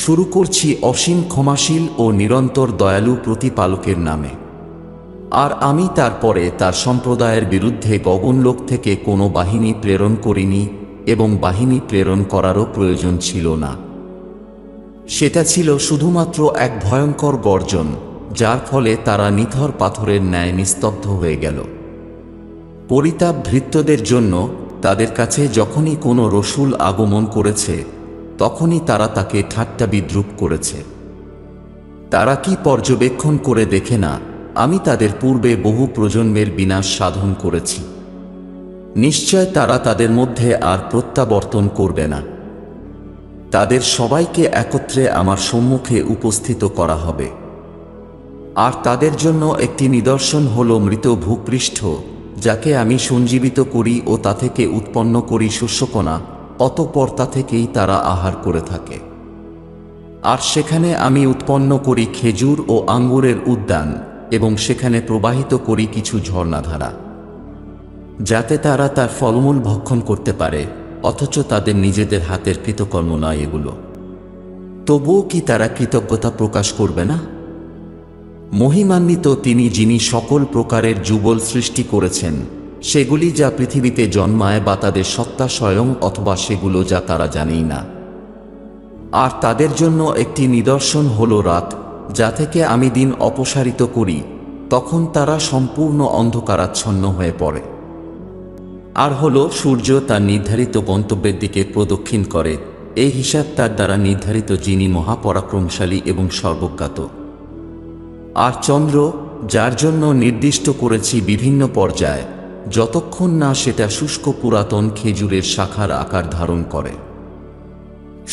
শুরু করছি অসীম ক্ষমাশীল ও নিরন্তর দয়ালু প্রতিপালকের নামে। আর আমি তারপরে তার সম্প্রদায়ের বিরুদ্ধে গগনলোক থেকে কোনো বাহিনী প্রেরণ করিনি এবং বাহিনী প্রেরণ করারও প্রয়োজন ছিল না। সেটা ছিল শুধুমাত্র এক ভয়ঙ্কর গর্জন, যার ফলে তারা নিথর পাথরের ন্যায় নিস্তব্ধ হয়ে গেল। পরিতাপ ভৃত্যদের জন্য তাদের কাছে যখনই কোনো রসূল আগমন করেছে তখনই তারা তাকে ঠাট্টা বিদ্রূপ করেছে। তারা কি পর্যবেক্ষণ করে দেখে না আমি তাদের পূর্বে বহু প্রজন্মের বিনাশ সাধন করেছি? নিশ্চয় তারা তাদের মধ্যে আর প্রত্যাবর্তন করবে না। তাদের সবাইকে একত্রে আমার সম্মুখে উপস্থিত করা হবে। আর তাদের জন্য একটি নিদর্শন হল মৃত ভূপৃষ্ঠ, যাকে আমি সঞ্জীবিত করি ও তা থেকে উৎপন্ন করি শস্যকণা, অতঃপর তা থেকেই তারা আহার করে থাকে। আর সেখানে আমি উৎপন্ন করি খেজুর ও আঙ্গুরের উদ্যান, এবং সেখানে প্রবাহিত করি কিছু ঝর্ণাধারা, যাতে তারা তার ফলমূল ভক্ষণ করতে পারে, অথচ তাদের নিজেদের হাতের কৃতকর্ম নয় এগুলো। তবুও কি তারা কৃতজ্ঞতা প্রকাশ করবে না? মহিমান্বিত তিনি, যিনি সকল প্রকারের যুগল সৃষ্টি করেছেন, সেগুলি যা পৃথিবীতে জন্মায় বা তাদের সত্তা স্বয়ং, অথবা সেগুলো যা তারা জানেই না। আর তাদের জন্য একটি নিদর্শন হল রাত, যা থেকে আমি দিন অপসারিত করি, তখন তারা সম্পূর্ণ অন্ধকারাচ্ছন্ন হয়ে পড়ে। আর হল সূর্য তার নির্ধারিত গন্তব্যের দিকে প্রদক্ষিণ করে, এই হিসাব তার দ্বারা নির্ধারিত, যিনি মহাপরাক্রমশালী এবং সর্বজ্ঞাত। আর চন্দ্র, যার জন্য নির্দিষ্ট করেছি বিভিন্ন পর্যায়ে, যতক্ষণ না সেটা শুষ্ক পুরাতন খেজুরের শাখার আকার ধারণ করে।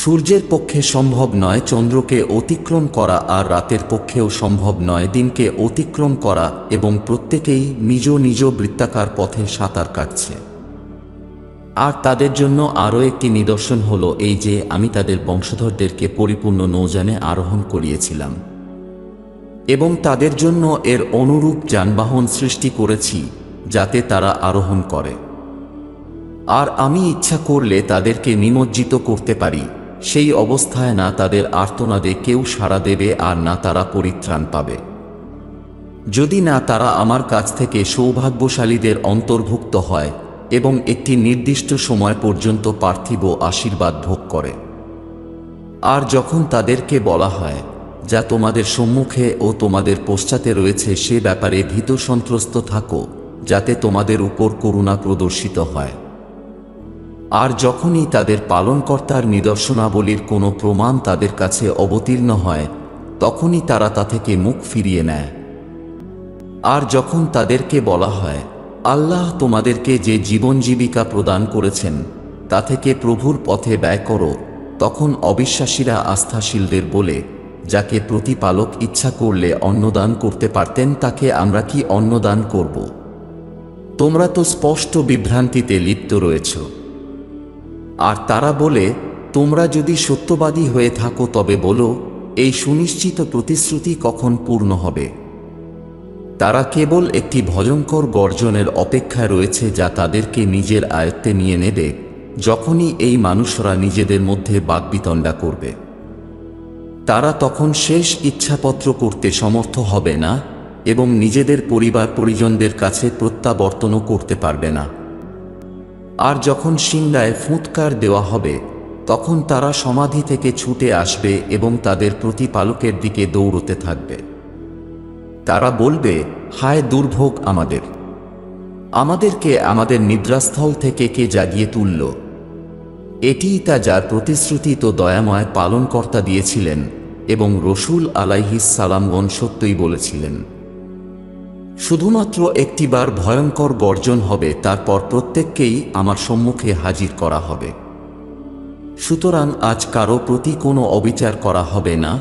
সূর্যের পক্ষে সম্ভব নয় চন্দ্রকে অতিক্রম করা, আর রাতের পক্ষেও সম্ভব নয় দিনকে অতিক্রম করা, এবং প্রত্যেকেই নিজ নিজ বৃত্তাকার পথে সাঁতার কাটছে। আর তাদের জন্য আরও একটি নিদর্শন হল এই যে আমি তাদের বংশধরদেরকে পরিপূর্ণ নৌযানে আরোহণ করিয়েছিলাম, এবং তাদের জন্য এর অনুরূপ যানবাহন সৃষ্টি করেছি যাতে তারা আরোহণ করে। আর আমি ইচ্ছা করলে তাদেরকে নিমজ্জিত করতে পারি, সেই অবস্থায় না তাদের আর্তনাদে কেউ সাড়া দেবে আর না তারা পরিত্রাণ পাবে, যদি না তারা আমার কাছ থেকে সৌভাগ্যশালীদের অন্তর্ভুক্ত হয় এবং একটি নির্দিষ্ট সময় পর্যন্ত পার্থিব আশীর্বাদ ভোগ করে। আর যখন তাদেরকে বলা হয় যা তোমাদের সম্মুখে ও তোমাদের পশ্চাতে রয়েছে সে ব্যাপারে ভীত সন্ত্রস্ত থাকো, যাতে তোমাদের উপর করুণা প্রদর্শিত হয়। আর যখনই তাদের পালনকর্তার নিদর্শনাবলীর কোনো প্রমাণ তাদের কাছে অবতীর্ণ হয়, তখনই তারা তা থেকে মুখ ফিরিয়ে নেয়। আর যখন তাদেরকে বলা হয় আল্লাহ তোমাদেরকে যে জীবন জীবিকা প্রদান করেছেন তা থেকে প্রভুর পথে ব্যয় করো, তখন অবিশ্বাসীরা আস্থাশীলদের বলে, যাকে প্রতিপালক ইচ্ছা করলে অন্নদান করতে পারতেন তাকে আমরা কি অন্নদান করব? তোমরা তো স্পষ্ট বিভ্রান্তিতে লিপ্ত রয়েছ। আর তারা বলে, তোমরা যদি সত্যবাদী হয়ে থাকো তবে বলো, এই সুনিশ্চিত প্রতিশ্রুতি কখন পূর্ণ হবে? তারা কেবল একটি ভয়ঙ্কর গর্জনের অপেক্ষায় রয়েছে যা তাদেরকে নিজের আয়ত্তে নিয়ে নেবে, যখনই এই মানুষরা নিজেদের মধ্যে বাকবিতণ্ডা করবে। তারা তখন শেষ ইচ্ছাপত্র করতে সমর্থ হবে না এবং নিজেদের পরিবার পরিজনদের কাছে প্রত্যাবর্তনও করতে পারবে না। আর যখন সিংহায় ফুৎকার দেওয়া হবে, তখন তারা সমাধি থেকে ছুটে আসবে এবং তাদের প্রতিপালকের দিকে দৌড়তে থাকবে। তারা বলবে, হায় দুর্ভোগ আমাদের! আমাদেরকে আমাদের নিদ্রাস্থল থেকে কে জাগিয়ে তুলল? এটিই তা যার প্রতিশ্রুতি তো দয়াময় পালনকর্তা দিয়েছিলেন, এবং রসূল আলাইহিস সালামগণ সত্যই বলেছিলেন। শুধুমাত্র একটিবার ভয়ঙ্কর গর্জন হবে, তারপর প্রত্যেককেই আমার সম্মুখে হাজির করা হবে। সুতরাং আজ কারো প্রতি কোনো অবিচার করা হবে না,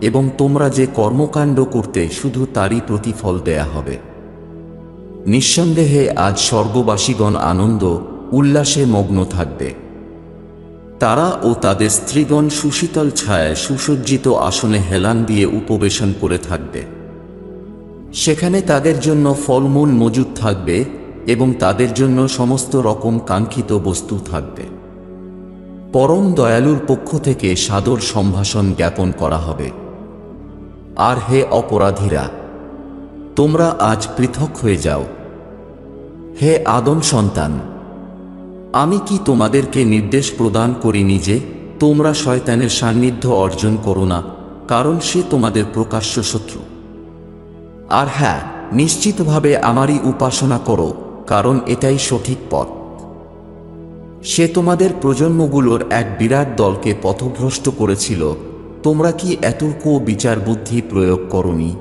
এবং তোমরা যে কর্মকাণ্ড করতে শুধু তারই প্রতিফল দেয়া হবে। নিঃসন্দেহে আজ স্বর্গবাসীগণ আনন্দ উল্লাসে মগ্ন থাকবে। তারা ও তাদের স্ত্রীগণ সুশীতল ছায়ায় সুসজ্জিত আসনে হেলান দিয়ে উপবেশন করে থাকবে। সেখানে তাদের জন্য ফলমূল মজুদ থাকবে এবং তাদের জন্য সমস্ত রকম কাঙ্ক্ষিত বস্তু থাকবে। পরম দয়ালুর পক্ষ থেকে সাদর সম্ভাষণ জ্ঞাপন করা হবে। আর হে অপরাধীরা, তোমরা আজ পৃথক হয়ে যাও। হে আদম সন্তান, আমি কি তোমাদেরকে নির্দেশ প্রদান করিনি যে তোমরা শয়তানের সান্নিধ্য অর্জন করো না, কারণ সে তোমাদের প্রকাশ্য শত্রু। আর হ্যাঁ, নিশ্চিতভাবে আমারই উপাসনা করো, কারণ এটাই সঠিক পথ। সে তোমাদের প্রজন্মগুলোর এক বিরাট দলকে পথভ্রষ্ট করেছিল। তোমরা কি এতটুকু বিচার বুদ্ধি প্রয়োগ করনি?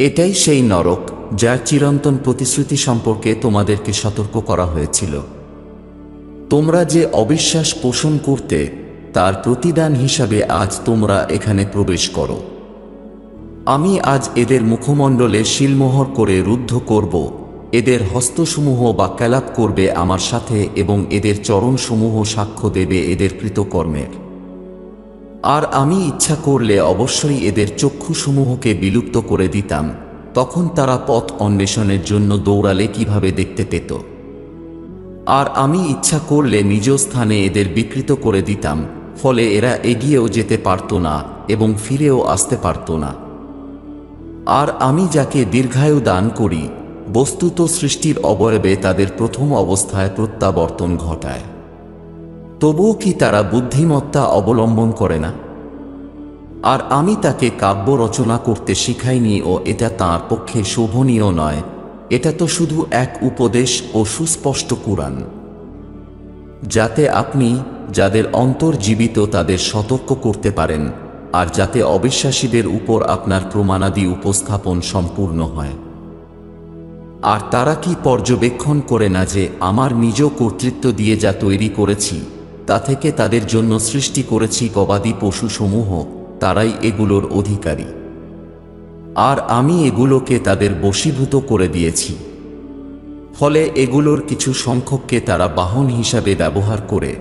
এটাই সেই নরক যার চিরন্তন প্রতিশ্রুতি সম্পর্কে তোমাদেরকে সতর্ক করা হয়েছিল। তোমরা যে অবিশ্বাস পোষণ করতে, তার প্রতিদান হিসাবে আজ তোমরা এখানে প্রবেশ করো। আমি আজ এদের মুখমণ্ডলে শিলমোহর করে রুদ্ধ করব, এদের হস্তসমূহ বাক্যালাপ করবে আমার সাথে এবং এদের চরণসমূহ সাক্ষ্য দেবে এদের কৃতকর্মের। আর আমি ইচ্ছা করলে অবশ্যই এদের চক্ষুসমূহকে বিলুপ্ত করে দিতাম, তখন তারা পথ অন্বেষণের জন্য দৌড়ালে কিভাবে দেখতে পেত। আর আমি ইচ্ছা করলে নিজ স্থানে এদের বিকৃত করে দিতাম, ফলে এরা এগিয়েও যেতে পারত না এবং ফিরেও আসতে পারত না। আর আমি যাকে দীর্ঘায়ু দান করি, বস্তুত সৃষ্টির অবয়বে তাদের প্রথম অবস্থায় প্রত্যাবর্তন ঘটায়। তবুও কি তারা বুদ্ধিমত্তা অবলম্বন করে না? আর আমি তাকে কাব্য রচনা করতে শিখাইনি ও এটা তাঁর পক্ষে শোভনীয় নয়। এটা তো শুধু এক উপদেশ ও সুস্পষ্ট কুরআন, যাতে আপনি যাদের অন্তর জীবিত তাদের সতর্ক করতে পারেন, আর যাতে অবিশ্বাসীদের উপর আপনার প্রমাণাদি উপস্থাপন সম্পূর্ণ হয়। আর তারা কি পর্যবেক্ষণ করে না যে আমার নিজ কর্তৃত্ব দিয়ে যা তৈরি করেছি, তা থেকে তাদের জন্য সৃষ্টি করেছি গবাদি পশুসমূহ, তারাই এগুলোর অধিকারী। আর আমি এগুলোকে তাদের বশীভূত করে দিয়েছি। ফলে এগুলোর কিছু সংখ্যককে তারা বাহন হিসাবে ব্যবহার করে,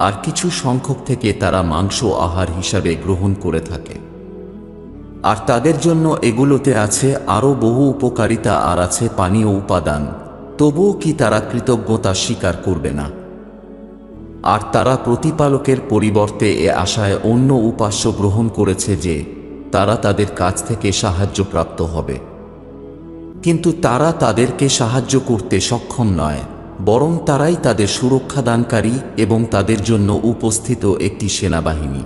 আর কিছু সংখ্যক থেকে তারা মাংস আহার হিসাবে গ্রহণ করে থাকে। আর তাদের জন্য এগুলোতে আছে আরও বহু উপকারিতা, আর আছে পানীয় উপাদান। তবুও কি তারা কৃতজ্ঞতা স্বীকার করবে না? আর তারা প্রতিপালকের পরিবর্তে এ আশায় অন্য উপাস্য গ্রহণ করেছে যে তারা তাদের কাছ থেকে সাহায্যপ্রাপ্ত হবে। কিন্তু তারা তাদেরকে সাহায্য করতে সক্ষম নয়, বরং তারাই তাদের সুরক্ষাদানকারী এবং তাদের জন্য উপস্থিত একটি সেনাবাহিনী।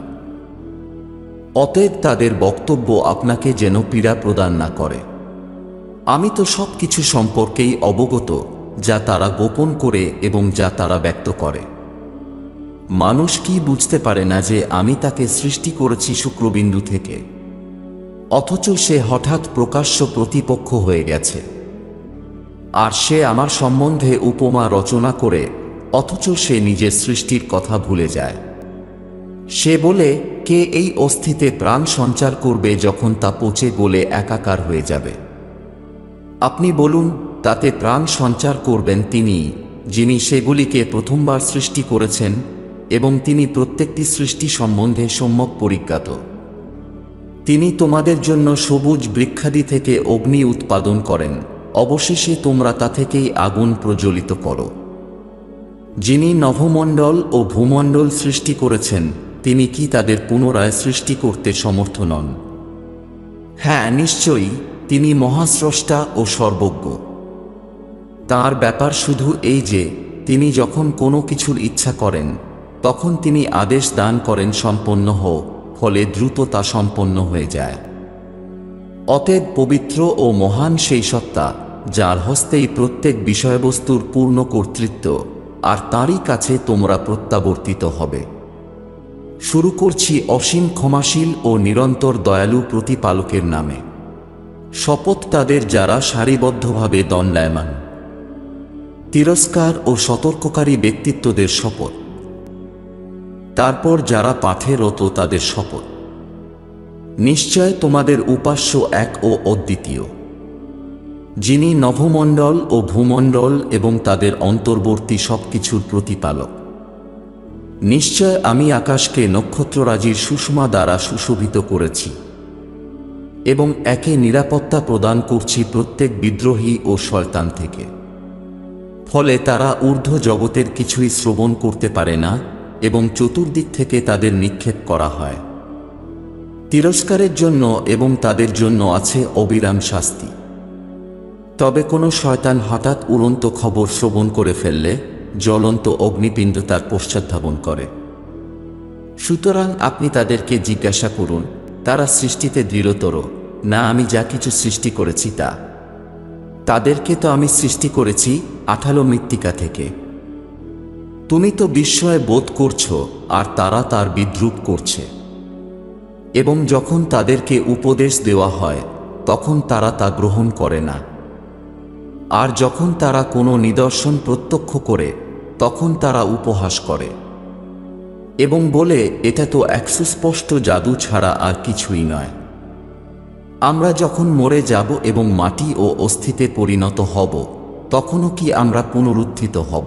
অতএব তাদের বক্তব্য আপনাকে যেন পীড়া প্রদান না করে। আমি তো সব কিছু সম্পর্কেই অবগত, যা তারা গোপন করে এবং যা তারা ব্যক্ত করে। মানুষ কি বুঝতে পারে না যে আমি তাকে সৃষ্টি করেছি শুক্রবিন্দু থেকে, অথচ সে হঠাৎ প্রকাশ্য প্রতিপক্ষ হয়ে গেছে। আর সে আমার সম্বন্ধে উপমা রচনা করে, অথচ সে নিজের সৃষ্টির কথা ভুলে যায়। সে বলে, কে এই অস্থিতে প্রাণ সঞ্চার করবে যখন তা পচে গলে একাকার হয়ে যাবে? আপনি বলুন, তাতে প্রাণ সঞ্চার করবেন তিনি, যিনি সেগুলিকে প্রথমবার সৃষ্টি করেছেন এবং তিনি প্রত্যেকটি সৃষ্টি সম্বন্ধে সম্যক পরিজ্ঞাত। তিনি তোমাদের জন্য সবুজ বৃক্ষাদি থেকে অগ্নি উৎপাদন করেন, অবশেষে তোমরা তা থেকেই আগুন প্রজ্বলিত করো। যিনি নভমণ্ডল ও ভূমণ্ডল সৃষ্টি করেছেন, তিনি কি তাদের পুনরায় সৃষ্টি করতে সমর্থ নন? হ্যাঁ, নিশ্চয়ই তিনি মহাস্রষ্টা ও সর্বজ্ঞ। তাঁর ব্যাপার শুধু এই যে তিনি যখন কোনো কিছুর ইচ্ছা করেন, তখন তিনি আদেশ দান করেন সম্পন্ন হোক, ফলে দ্রুত তা সম্পন্ন হয়ে যায়। অতএব পবিত্র ও মহান সেই সত্তা, যার হস্তেই প্রত্যেক বিষয়বস্তুর পূর্ণ কর্তৃত্ব, আর তাঁরই কাছে তোমরা প্রত্যাবর্তিত হবে। শুরু করছি অসীম ক্ষমাশীল ও নিরন্তর দয়ালু প্রতিপালকের নামে। শপথ তাদের যারা সারিবদ্ধভাবে দণ্ডায়মান। তিরস্কার ও সতর্ককারী ব্যক্তিত্বদের শপথ। তারপর যারা পাঠে রত তাদের শপথ। নিশ্চয় তোমাদের উপাস্য এক ও অদ্বিতীয়, যিনি নভমণ্ডল ও ভূমণ্ডল এবং তাদের অন্তর্বর্তী সবকিছুর প্রতিপালক। নিশ্চয় আমি আকাশকে নক্ষত্ররাজির সুষমা দ্বারা সুশোভিত করেছি এবং একে নিরাপত্তা প্রদান করছি প্রত্যেক বিদ্রোহী ও শয়তান থেকে। ফলে তারা ঊর্ধ্ব জগতের কিছুই শ্রবণ করতে পারে না, এবং চতুর্দিক থেকে তাদের নিক্ষেপ করা হয়। তিরস্কারের জন্য এবং তাদের জন্য আছে অবিরাম শাস্তি। তবে কোনো শয়তান হঠাৎ উড়ন্ত খবর শ্রবণ করে ফেললে জ্বলন্ত অগ্নিপিণ্ড তার পশ্চাদ্ধাবন করে। সুতরাং আপনি তাদেরকে জিজ্ঞাসা করুন, তারা সৃষ্টিতে দৃঢ়তর না আমি যা কিছু সৃষ্টি করেছি তা? তাদেরকে তো আমি সৃষ্টি করেছি আঠালো মৃত্তিকা থেকে। তুমি তো বিস্ময় বোধ করছো আর তারা তার বিদ্রূপ করছে। এবং যখন তাদেরকে উপদেশ দেওয়া হয় তখন তারা তা গ্রহণ করে না। আর যখন তারা কোনো নিদর্শন প্রত্যক্ষ করে তখন তারা উপহাস করে এবং বলে এটা তো এক সুস্পষ্ট জাদু ছাড়া আর কিছুই নয়। আমরা যখন মরে যাব এবং মাটি ও অস্থিতে পরিণত হব তখনও কি আমরা পুনরুত্থিত হব?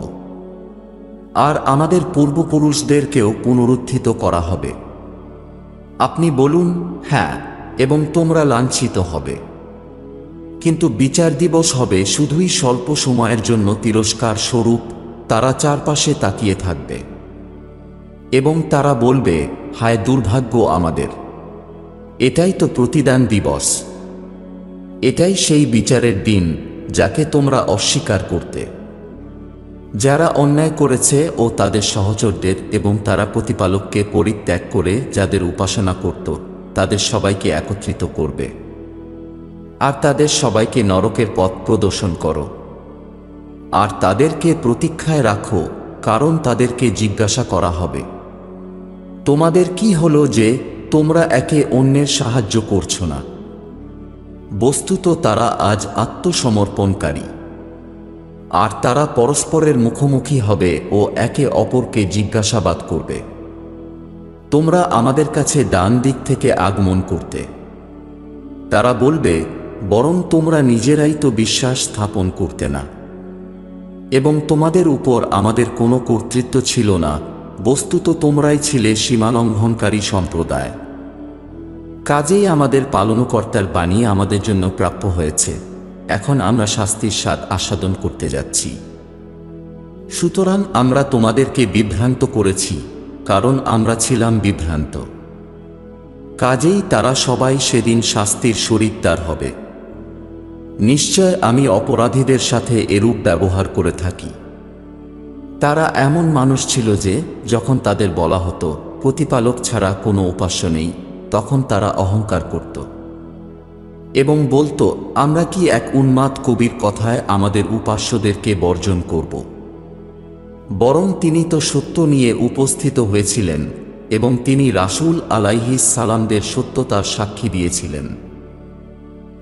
আর আমাদের পূর্বপুরুষদেরকেও পুনরুত্থিত করা হবে। আপনি বলুন হ্যাঁ, এবং তোমরা লাঞ্ছিত হবে। কিন্তু বিচার দিবস হবে শুধুই স্বল্প সময়ের জন্য তিরস্কার স্বরূপ। তারা চারপাশে তাকিয়ে থাকবে এবং তারা বলবে, হায় দুর্ভাগ্য আমাদের। এটাই তো প্রতিদান দিবস। এটাই সেই বিচারের দিন যাকে তোমরা অস্বীকার করতে। যারা অন্যায় করেছে ও তাদের সহচরদের এবং তারা প্রতিপালককে পরিত্যাগ করে যাদের উপাসনা করত তাদের সবাইকে একত্রিত করবে আর তাদের সবাইকে নরকের পথ প্রদর্শন করো। আর তাদেরকে প্রতীক্ষায় রাখো, কারণ তাদেরকে জিজ্ঞাসা করা হবে, তোমাদের কি হলো যে তোমরা একে অন্যের সাহায্য করছো না? বস্তুত তারা আজ আত্মসমর্পণকারী। আর তারা পরস্পরের মুখোমুখি হবে ও একে অপরকে জিজ্ঞাসাবাদ করবে, তোমরা আমাদের কাছে ডান দিক থেকে আগমন করতে। তারা বলবে, বরং তোমরা নিজেরাই তো বিশ্বাস স্থাপন করতে না এবং তোমাদের উপর আমাদের কোনো কর্তৃত্ব ছিল না। বস্তুত তোমরাই ছিলে সীমালঙ্ঘনকারী সম্প্রদায়। কাজেই আমাদের পালনকর্তার বাণী আমাদের জন্য প্রাপ্য হয়েছে। এখন আমরা শাস্তির স্বাদ আস্বাদন করতে যাচ্ছি। সুতরাং আমরা তোমাদেরকে বিভ্রান্ত করেছি, কারণ আমরা ছিলাম বিভ্রান্ত। কাজেই তারা সবাই সেদিন শাস্তির শরীকদার হবে। নিশ্চয় আমি অপরাধীদের সাথে এরূপ ব্যবহার করে থাকি। তারা এমন মানুষ ছিল যে যখন তাদের বলা হতো প্রতিপালক ছাড়া কোনো উপাস্য নেই, তখন তারা অহংকার করত এবং বলতো, আমরা কি এক উন্মাদ কবির কথায় আমাদের উপাস্যদেরকে বর্জন করব? বরং তিনি তো সত্য নিয়ে উপস্থিত হয়েছিলেন এবং তিনি রাসূল আলাইহিস সালামদের সত্যতার সাক্ষী দিয়েছিলেন।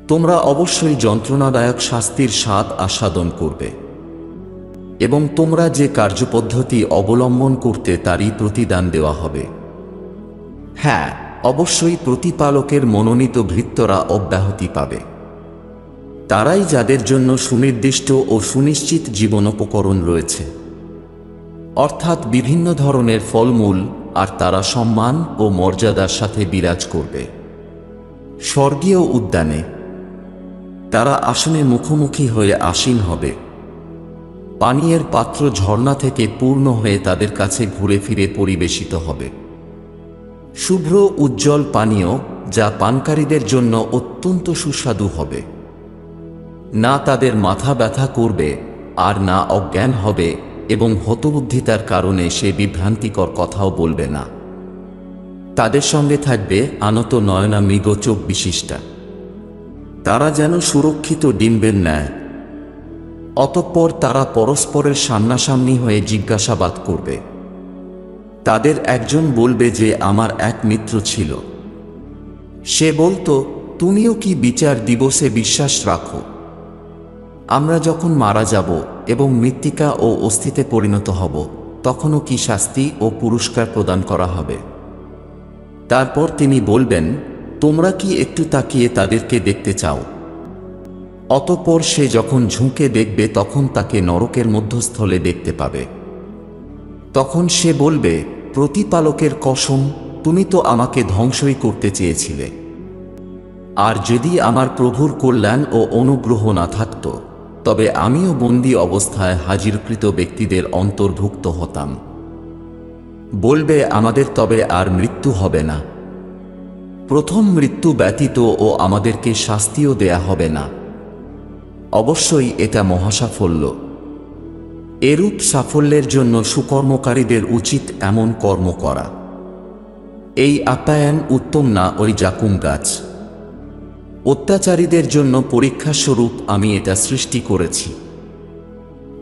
তোমরা অবশ্যই যন্ত্রণাদায়ক শাস্তির স্বাদ আস্বাদন করবে এবং তোমরা যে কার্যপদ্ধতি অবলম্বন করতে তারই প্রতিদান দেওয়া হবে। হ্যাঁ, অবশ্যই প্রতিপালকের মনোনীত ভৃত্যরা অব্যাহতি পাবে। তারাই যাদের জন্য সুনির্দিষ্ট ও সুনিশ্চিত জীবনোপকরণ রয়েছে, অর্থাৎ বিভিন্ন ধরনের ফলমূল, আর তারা সম্মান ও মর্যাদার সাথে বিরাজ করবে স্বর্গীয় উদ্যানে। তারা আসনে মুখোমুখি হয়ে আসীন হবে। পানীয়ের পাত্র ঝর্ণা থেকে পূর্ণ হয়ে তাদের কাছে ঘুরে ফিরে পরিবেশিত হবে। শুভ্র উজ্জ্বল পানীয় যা পানকারীদের জন্য অত্যন্ত সুস্বাদু হবে। না তাদের মাথা ব্যথা করবে আর না অজ্ঞান হবে, এবং হতবুদ্ধিতার কারণে সে বিভ্রান্তিকর কথাও বলবে না। তাদের সঙ্গে থাকবে আনত নয়না মৃগ চোখ বিশিষ্টা। তারা যেন সুরক্ষিত ডিম্বের ন্যায়। অতঃপর তারা পরস্পরের সামনাসামনি হয়ে জিজ্ঞাসাবাদ করবে। তাদের একজন বলবে যে আমার এক মিত্র ছিল। সে বলতো, তুমিও কি বিচার দিবসে বিশ্বাস রাখো? আমরা যখন মারা যাব এবং মৃত্তিকা ও অস্থিতে পরিণত হব, তখনও কি শাস্তি ও পুরস্কার প্রদান করা হবে? তারপর তিনি বলবেন, তোমরা কি একটু তাকিয়ে তাদেরকে দেখতে চাও? অতঃপর সে যখন ঝুঁকে দেখবে তখন তাকে নরকের মধ্যস্থলে দেখতে পাবে। তখন সে বলবে, প্রতিপালকের কসম, তুমি তো আমাকে ধ্বংসই করতে চেয়েছিলে। আর যদি আমার প্রভুর কল্যাণ ও অনুগ্রহ না থাকত, তবে আমিও বন্দী অবস্থায় হাজিরকৃত ব্যক্তিদের অন্তর্ভুক্ত হতাম। বলবে আমাদের তবে আর মৃত্যু হবে না। প্রথম মৃত্যু ব্যতীত ও আমাদেরকে শাস্তিও দেয়া হবে না। অবশ্যই এটা মহাসাফল্য। এরূপ সাফল্যের জন্য সুকর্মকারীদের উচিত এমন কর্ম করা। এই আপ্যায়ন উত্তম না ওই জাকুম গাছ? অত্যাচারীদের জন্য পরীক্ষাস্বরূপ আমি এটা সৃষ্টি করেছি।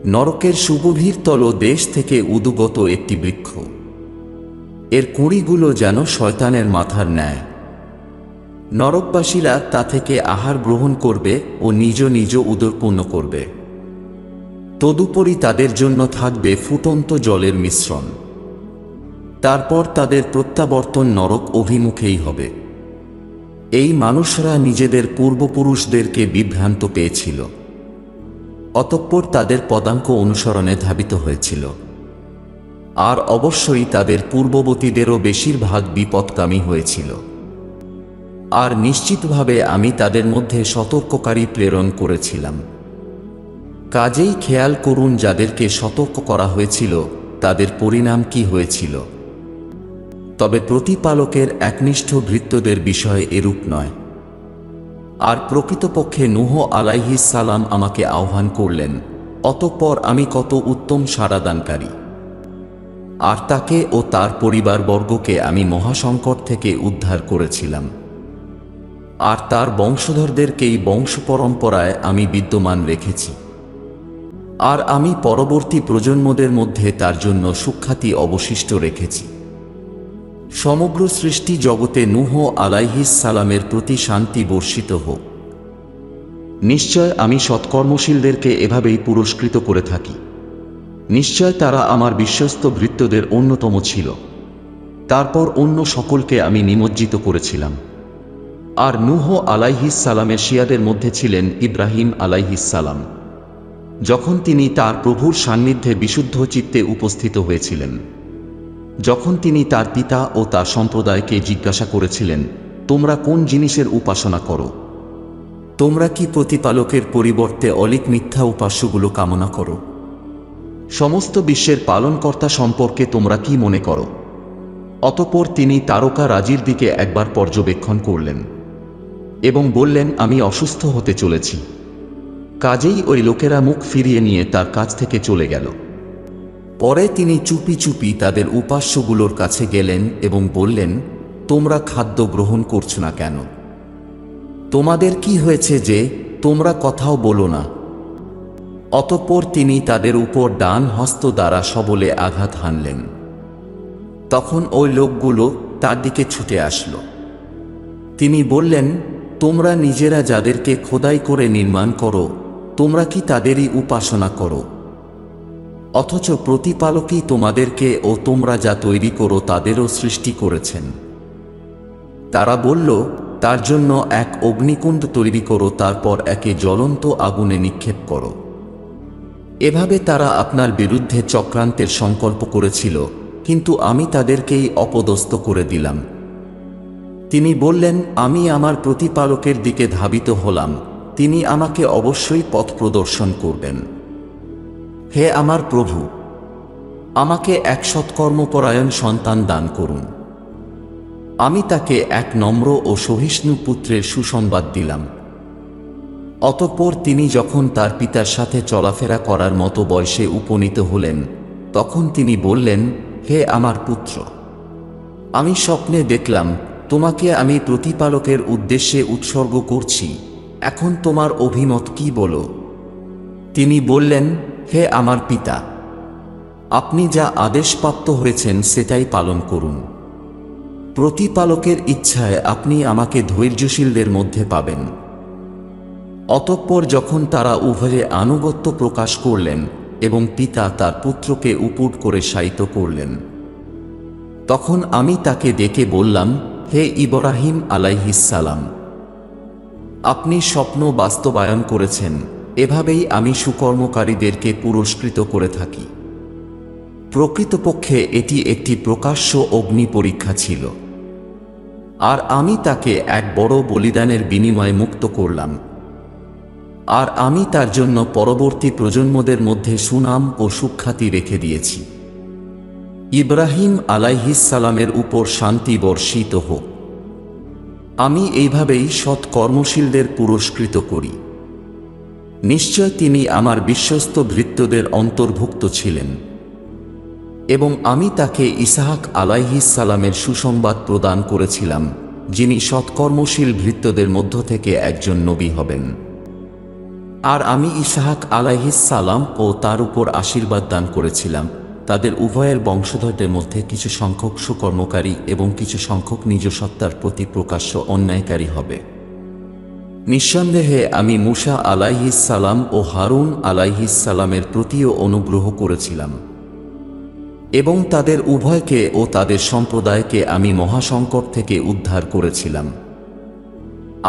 নরকের সুগভীর তলদেশ থেকে উদগত একটি বৃক্ষ। এর কুঁড়িগুলো যেন শয়তানের মাথার ন্যায়। নরকবাসীরা তা থেকে আহার গ্রহণ করবে ও নিজ নিজ উদরপূর্ণ করবে। তদুপরি তাদের জন্য থাকবে ফুটন্ত জলের মিশ্রণ। তারপর তাদের প্রত্যাবর্তন নরক অভিমুখেই হবে। এই মানুষরা নিজেদের পূর্বপুরুষদেরকে বিভ্রান্ত পেয়েছিল, অতঃপর তাদের পদাঙ্ক অনুসরণে ধাবিত হয়েছিল। আর অবশ্যই তাদের পূর্ববর্তীদেরও বেশিরভাগ বিপদকামী হয়েছিল। আর নিশ্চিতভাবে আমি তাদের মধ্যে সতর্ককারী প্রেরণ করেছিলাম। কাজেই খেয়াল করুন যাদেরকে সতর্ক করা হয়েছিল তাদের পরিণাম কি হয়েছিল। তবে প্রতিপালকের একনিষ্ঠ ভৃত্যদের বিষয়ে এরূপ নয়। আর প্রকৃতপক্ষে নূহ আলাইহিস সালাম আমাকে আহ্বান করলেন, অতঃপর আমি কত উত্তম সাড়াদানকারী। আর তাকে ও তার পরিবারবর্গকে আমি মহাসংকট থেকে উদ্ধার করেছিলাম। আর তার বংশধরদেরকেই বংশ পরম্পরায় আমি বিদ্যমান রেখেছি। আর আমি পরবর্তী প্রজন্মদের মধ্যে তার জন্য সুখ্যাতি অবশিষ্ট রেখেছি। সমগ্র সৃষ্টি জগতে নূহ আলাইহিস সালামের প্রতি শান্তি বর্ষিত হোক। নিশ্চয় আমি সৎকর্মশীলদেরকে এভাবেই পুরস্কৃত করে থাকি। নিশ্চয় তারা আমার বিশ্বস্ত ভৃত্যদের অন্যতম ছিল। তারপর অন্য সকলকে আমি নিমজ্জিত করেছিলাম। আর নূহ আলাইহিস সালামের শিয়াদের মধ্যে ছিলেন ইব্রাহিম আলাইহিস সালাম। যখন তিনি তার প্রভুর সান্নিধ্যে বিশুদ্ধ চিত্তে উপস্থিত হয়েছিলেন, যখন তিনি তার পিতা ও তার সম্প্রদায়কে জিজ্ঞাসা করেছিলেন, তোমরা কোন জিনিসের উপাসনা করো? তোমরা কি প্রতিপালকের পরিবর্তে অলিক মিথ্যা উপাস্যগুলো কামনা করো? সমস্ত বিশ্বের পালনকর্তা সম্পর্কে তোমরা কি মনে করো? অতঃপর তিনি তারকা রাজির দিকে একবার পর্যবেক্ষণ করলেন এবং বললেন, আমি অসুস্থ হতে চলেছি। কাজেই ওই লোকেরা মুখ ফিরিয়ে নিয়ে তার কাছ থেকে চলে গেল। পরে তিনি চুপি চুপি তাদের উপাস্যগুলোর কাছে গেলেন এবং বললেন, তোমরা খাদ্য গ্রহণ করছো না কেন? তোমাদের কি হয়েছে যে তোমরা কথাও বলো না? অতঃপর তিনি তাদের উপর ডান হস্ত দ্বারা সবলে আঘাত হানলেন। তখন ওই লোকগুলো তার দিকে ছুটে আসলো। তিনি বললেন, তোমরা নিজেরা যাদেরকে খোদাই করে নির্মাণ করো, তোমরা কি তাদেরই উপাসনা করো? অথচ প্রতিপালকই তোমাদেরকে ও তোমরা যা তৈরি করো তাদেরও সৃষ্টি করেছেন। তারা বলল, তার জন্য এক অগ্নিকুণ্ড তৈরি করো, তারপর একে জ্বলন্ত আগুনে নিক্ষেপ করো। এভাবে তারা আপনার বিরুদ্ধে চক্রান্তের সংকল্প করেছিল, কিন্তু আমি তাদেরকেই অপদস্থ করে দিলাম। তিনি বললেন, আমি আমার প্রতিপালকের দিকে ধাবিত হলাম, তিনি আমাকে অবশ্যই পথ প্রদর্শন করবেন। হে আমার প্রভু, আমাকে এক সৎকর্মপরায়ণ সন্তান দান করুন। আমি তাকে এক নম্র ও সহিষ্ণু পুত্রের সুসংবাদ দিলাম। অতঃপর তিনি যখন তার পিতার সাথে চলাফেরা করার মতো বয়সে উপনীত হলেন, তখন তিনি বললেন, হে আমার পুত্র, আমি স্বপ্নে দেখলাম তোমাকে আমি প্রতিপালকের উদ্দেশ্যে উৎসর্গ করছি। এখন তোমার অভিমত কি বলো? তিনি বললেন, হে আমার পিতা, আপনি যা আদেশপ্রাপ্ত হয়েছেন সেটাই পালন করুন। প্রতিপালকের ইচ্ছায় আপনি আমাকে ধৈর্যশীলদের মধ্যে পাবেন। অতঃপর যখন তারা উভয়ে আনুগত্য প্রকাশ করলেন এবং পিতা তার পুত্রকে উপুড় করে শায়িত করলেন, তখন আমি তাকে ডেকে বললাম, হে ইব্রাহিম আলাইহিস সালাম, আপনি স্বপ্ন বাস্তবায়ন করেছেন, এভাবেই আমি সুকর্মকারীদেরকে পুরস্কৃত করে থাকি। প্রকৃতপক্ষে এটি একটি প্রকাশ্য অগ্নি পরীক্ষা ছিল। আর আমি তাকে এক বড় বলিদানের বিনিময়ে মুক্ত করলাম। আর আমি তার জন্য পরবর্তী প্রজন্মদের মধ্যে সুনাম ও সুখ্যাতি রেখে দিয়েছি। ইব্রাহিম আলাইহিস সালামের উপর শান্তি বর্ষিত হোক। আমি এইভাবেই সৎ কর্মশীলদের পুরস্কৃত করি। নিশ্চয় তিনি আমার বিশ্বস্ত ভৃত্যদের অন্তর্ভুক্ত ছিলেন এবং আমি তাকে ইসহাক আলাইহিস সালামের সুসংবাদ প্রদান করেছিলাম, যিনি সৎকর্মশীল ভৃত্যদের মধ্য থেকে একজন নবী হবেন। আর আমি ইসহাক আলাইহিস সালাম ও তার উপর আশীর্বাদ দান করেছিলাম, তাদের উভয়ের বংশধরদের মধ্যে কিছু সংখ্যক সুকর্মকারী এবং কিছু সংখ্যক নিজ সত্তার প্রতি প্রকাশ্য অন্যায়কারী হবে। নিঃসন্দেহে আমি মূসা আলাইহিস সালাম ও হারুন আলাইহিস সালামের প্রতিও অনুগ্রহ করেছিলাম এবং তাদের উভয়কে ও তাদের সম্প্রদায়কে আমি মহাসংকট থেকে উদ্ধার করেছিলাম।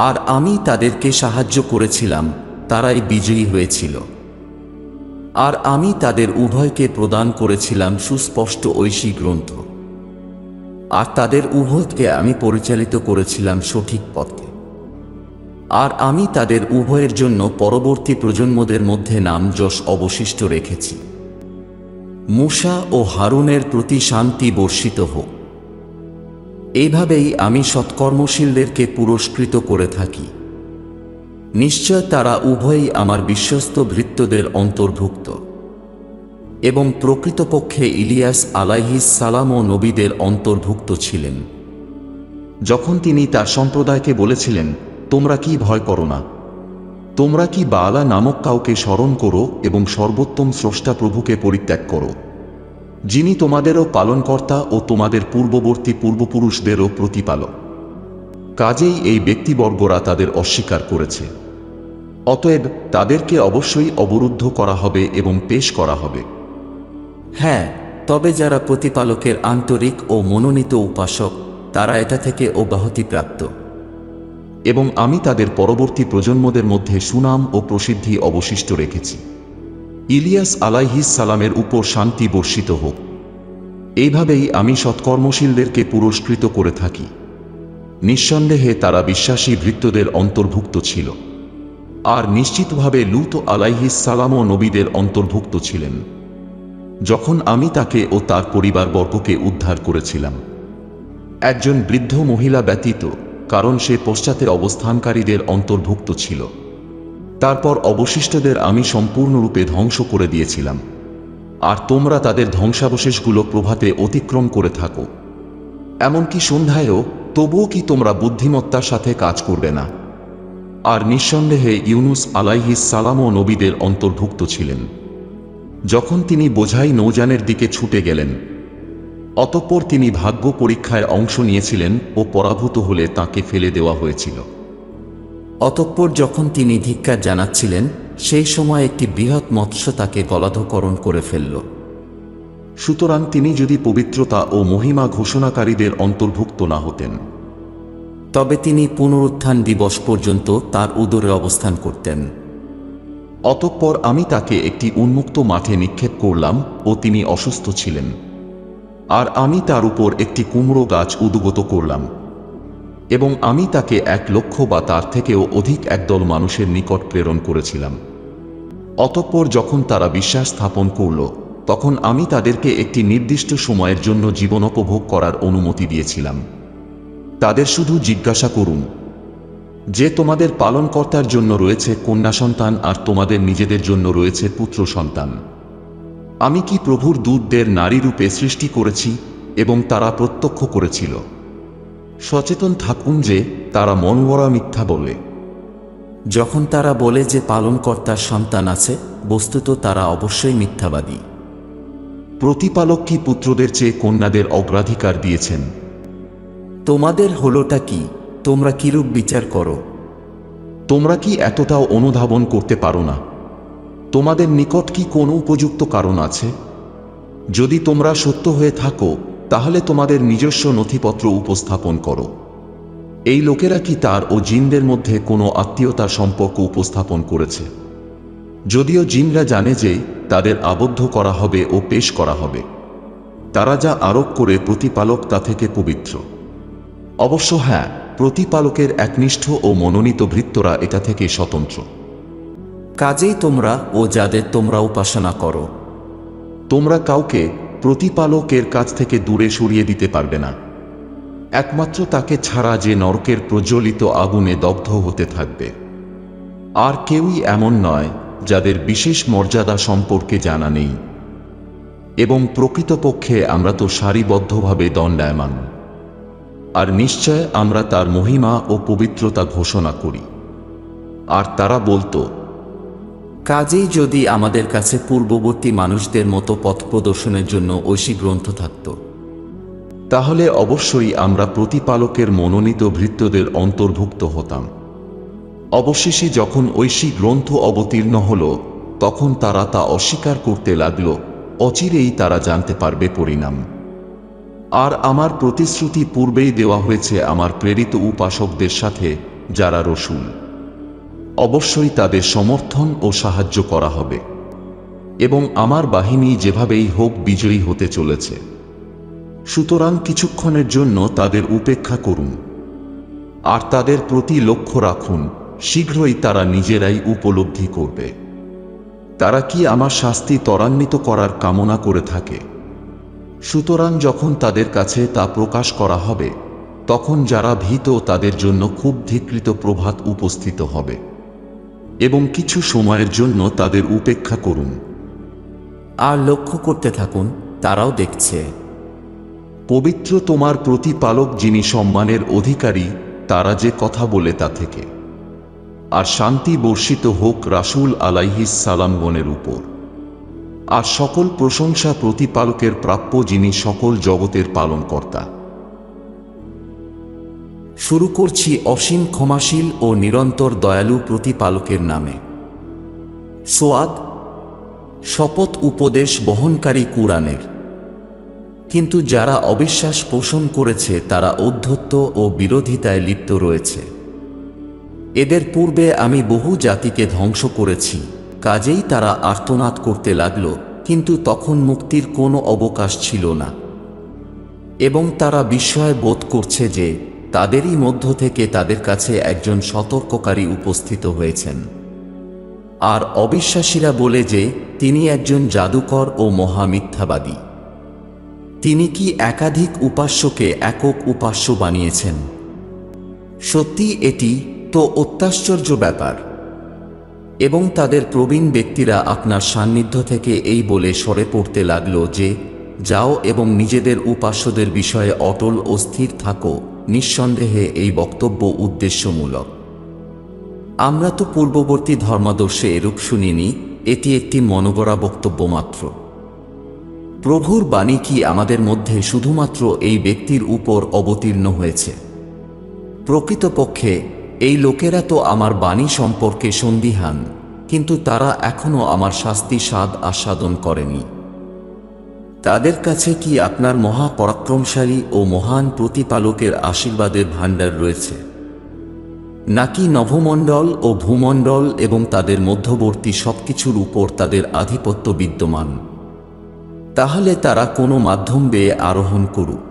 আর আমি তাদেরকে সাহায্য করেছিলাম, তারাই বিজয়ী হয়েছিল। আর আমি তাদের উভয়কে প্রদান করেছিলাম সুস্পষ্ট ঐশী গ্রন্থ, আর তাদের উভয়কে আমি পরিচালিত করেছিলাম সঠিক পথে। আর আমি তাদের উভয়ের জন্য পরবর্তী প্রজন্মদের মধ্যে নাম যশ অবশিষ্ট রেখেছি। মূসা ও হারুনের প্রতি শান্তি বর্ষিত হোক। এইভাবেই আমি সৎকর্মশীলদেরকে পুরস্কৃত করে থাকি। নিশ্চয় তারা উভয়ই আমার বিশ্বস্ত ভৃত্যদের অন্তর্ভুক্ত এবং প্রকৃতপক্ষে ইলিয়াস আলাইহিস সালামও নবীদের অন্তর্ভুক্ত ছিলেন। যখন তিনি তার সম্প্রদায়কে বলেছিলেন, তোমরা কি ভয় করো না? তোমরা কি বালা নামক কাউকে স্মরণ করো এবং সর্বোত্তম স্রষ্টা প্রভুকে পরিত্যাগ করো, যিনি তোমাদেরও পালনকর্তা ও তোমাদের পূর্ববর্তী পূর্বপুরুষদেরও প্রতিপালক। কাজেই এই ব্যক্তিবর্গরা তাদের অস্বীকার করেছে, অতএব তাদেরকে অবশ্যই অবরুদ্ধ করা হবে এবং পেশ করা হবে। হ্যাঁ, তবে যারা প্রতিপালকের আন্তরিক ও মনোনীত উপাসক, তারা এটা থেকে অব্যাহতিপ্রাপ্ত। এবং আমি তাদের পরবর্তী প্রজন্মদের মধ্যে সুনাম ও প্রসিদ্ধি অবশিষ্ট রেখেছি। ইলিয়াস আলাইহিস সালামের উপর শান্তি বর্ষিত হোক। এইভাবেই আমি সৎকর্মশীলদেরকে পুরস্কৃত করে থাকি। নিঃসন্দেহে তারা বিশ্বাসী ভৃত্যদের অন্তর্ভুক্ত ছিল। আর নিশ্চিতভাবে লূত আলাইহিস সালামও নবীদের অন্তর্ভুক্ত ছিলেন, যখন আমি তাকে ও তার পরিবারবর্গকে উদ্ধার করেছিলাম, একজন বৃদ্ধ মহিলা ব্যতীত, কারণ সে পশ্চাতে অবস্থানকারীদের অন্তর্ভুক্ত ছিল। তারপর অবশিষ্টদের আমি সম্পূর্ণরূপে ধ্বংস করে দিয়েছিলাম, আর তোমরা তাদের ধ্বংসাবশেষগুলো প্রভাতে অতিক্রম করে থাকো, এমনকি সন্ধ্যায়ও। তবুও কি তোমরা বুদ্ধিমত্তার সাথে কাজ করবে না? আর নিঃসন্দেহে ইউনুস আলাইহিস সালামও নবীদের অন্তর্ভুক্ত ছিলেন, যখন তিনি বোঝাই নৌযানের দিকে ছুটে গেলেন। অতঃপর তিনি ভাগ্য পরীক্ষায় অংশ নিয়েছিলেন ও পরাভূত হলে তাকে ফেলে দেওয়া হয়েছিল। অতঃপর যখন তিনি ধিক্কার জানাচ্ছিলেন, সেই সময় একটি বৃহৎ মৎস্য তাকে গলাধঃকরণ করে ফেলল। সুতরাং তিনি যদি পবিত্রতা ও মহিমা ঘোষণাকারীদের অন্তর্ভুক্ত না হতেন, তবে তিনি পুনরুত্থান দিবস পর্যন্ত তার উদরে অবস্থান করতেন। অতঃপর আমি তাকে একটি উন্মুক্ত মাঠে নিক্ষেপ করলাম ও তিনি অসুস্থ ছিলেন। আর আমি তার উপর একটি কুমড়ো গাছ উদ্গত করলাম এবং আমি তাকে 1,00,000 বা তার থেকেও অধিক একদল মানুষের নিকট প্রেরণ করেছিলাম। অতঃপর যখন তারা বিশ্বাস স্থাপন করল, তখন আমি তাদেরকে একটি নির্দিষ্ট সময়ের জন্য জীবনোপভোগ করার অনুমতি দিয়েছিলাম। তাদের শুধু জিজ্ঞাসা করুন যে তোমাদের পালনকর্তার জন্য রয়েছে কন্যা সন্তান আর তোমাদের নিজেদের জন্য রয়েছে পুত্র সন্তান। আমি কি প্রভুর দূতদের নারী রূপে সৃষ্টি করেছি? এবং তারা প্রত্যক্ষ করেছিল। সচেতন থাকুন যে তারা মনগড়া মিথ্যা বলে। যখন তারা বলে যে পালনকর্তার সন্তান আছে, বস্তুত তারা অবশ্যই মিথ্যাবাদী। প্রতিপালক কি পুত্রদের চেয়ে কন্যাদের অগ্রাধিকার দিয়েছেন? তোমাদের হলোটা কি? তোমরা কিরূপ বিচার করো? তোমরা কি এতটাও অনুধাবন করতে পারো না? তোমাদের নিকট কি কোনো উপযুক্ত কারণ আছে? যদি তোমরা সত্য হয়ে থাকো, তাহলে তোমাদের নিজস্ব নথিপত্র উপস্থাপন করো। এই লোকেরা কি তার ও জিনদের মধ্যে কোনো আত্মীয়তার সম্পর্ক উপস্থাপন করেছে? যদিও জিনরা জানে যে তাদের আবদ্ধ করা হবে ও পেশ করা হবে। তারা যা আরোপ করে প্রতিপালক তা থেকে পবিত্র। অবশ্য হ্যাঁ, প্রতিপালকের একনিষ্ঠ ও মনোনীত ভৃত্যরা এটা থেকে স্বতন্ত্র। কাজেই তোমরা ও যাদের তোমরা উপাসনা করো, তোমরা কাউকে প্রতিপালকের কাছ থেকে দূরে সরিয়ে দিতে পারবে না, একমাত্র তাকে ছাড়া, যে নরকের প্রজ্বলিত আগুনে দগ্ধ হতে থাকবে। আর কেউই এমন নয় যাদের বিশেষ মর্যাদা সম্পর্কে জানা নেই। এবং প্রকৃতপক্ষে আমরা তো সারিবদ্ধভাবে দণ্ডায়মান। আর নিশ্চয় আমরা তার মহিমা ও পবিত্রতা ঘোষণা করি। আর তারা বলতো, কাজেই যদি আমাদের কাছে পূর্ববর্তী মানুষদের মতো পথ প্রদর্শনের জন্য ঐশী গ্রন্থ থাকত, তাহলে অবশ্যই আমরা প্রতিপালকের মনোনীত ভৃত্যদের অন্তর্ভুক্ত হতাম। অবশেষে যখন ঐশী গ্রন্থ অবতীর্ণ হল, তখন তারা তা অস্বীকার করতে লাগল। অচিরেই তারা জানতে পারবে পরিণাম। আর আমার প্রতিশ্রুতি পূর্বেই দেওয়া হয়েছে আমার প্রেরিত উপাসকদের সাথে, যারা রসূল। অবশ্যই তাদের সমর্থন ও সাহায্য করা হবে, এবং আমার বাহিনী যেভাবেই হোক বিজয়ী হতে চলেছে। সুতরাং কিছুক্ষণের জন্য তাদের উপেক্ষা করুন, আর তাদের প্রতি লক্ষ্য রাখুন। শীঘ্রই তারা নিজেরাই উপলব্ধি করবে। তারা কি আমার শাস্তি ত্বরান্বিত করার কামনা করে থাকে? সুতরাং যখন তাদের কাছে তা প্রকাশ করা হবে, তখন যারা ভীত তাদের জন্য খুব ধিকৃত প্রভাত উপস্থিত হবে। এবং কিছু সময়ের জন্য তাদের উপেক্ষা করুন। আর লক্ষ্য করতে থাকুন, তারাও দেখছে। পবিত্র তোমার প্রতিপালক, যিনি সম্মানের অধিকারী, তারা যে কথা বলে তা থেকে। আর শান্তি বর্ষিত হোক রাসূল আলাইহিস সালামগণের উপর। আর সকল প্রশংসা প্রতিপালকের প্রাপ্য, যিনি সকল জগতের পালনকর্তা। শুরু করছি অসীম ক্ষমাশীল ও নিরন্তর দয়ালু প্রতিপালকের নামে। সোয়াদ। শপথ উপদেশ বহনকারী কুরআনের। কিন্তু যারা অবিশ্বাস পোষণ করেছে তারা ঔদ্ধত্য ও বিরোধিতায় লিপ্ত রয়েছে। এদের পূর্বে আমি বহু জাতিকে ধ্বংস করেছি, কাজেই তারা আর্তনাদ করতে লাগল, কিন্তু তখন মুক্তির কোনো অবকাশ ছিল না। এবং তারা বিস্ময় বোধ করছে যে তাদেরই মধ্য থেকে তাদের কাছে একজন সতর্ককারী উপস্থিত হয়েছেন। আর অবিশ্বাসীরা বলে যে তিনি একজন জাদুকর ও মহামিথ্যাবাদী। তিনি কি একাধিক উপাস্যকে একক উপাস্য বানিয়েছেন? সত্যি এটি তো অত্যাশ্চর্য ব্যাপার। এবং তাদের প্রবীণ ব্যক্তিরা আপনার সান্নিধ্য থেকে এই বলে সরে পড়তে লাগল যে, যাও এবং নিজেদের উপাস্যদের বিষয়ে অটল ও স্থির থাকো। নিঃসন্দেহে এই বক্তব্য উদ্দেশ্যমূলক। আমরা তো পূর্ববর্তী ধর্মাদর্শে এরূপ শুনিনি, এটি একটি মনগড়া বক্তব্য মাত্র। প্রভুর বাণী কি আমাদের মধ্যে শুধুমাত্র এই ব্যক্তির উপর অবতীর্ণ হয়েছে? প্রকৃতপক্ষে এই লোকেরা তো আমার বাণী সম্পর্কে সন্দিহান, কিন্তু তারা এখনও আমার শাস্তি স্বাদ আস্বাদন করেনি। তাদের কাছে কি আপনার মহাপরাক্রমশালী ও মহান প্রতিপালকের আশীর্বাদের ভাণ্ডার রয়েছে? নাকি নভমণ্ডল ও ভূমণ্ডল এবং তাদের মধ্যবর্তী সবকিছুর উপর তাদের আধিপত্য বিদ্যমান? তাহলে তারা কোনো মাধ্যম বেয়ে আরোহণ করুক।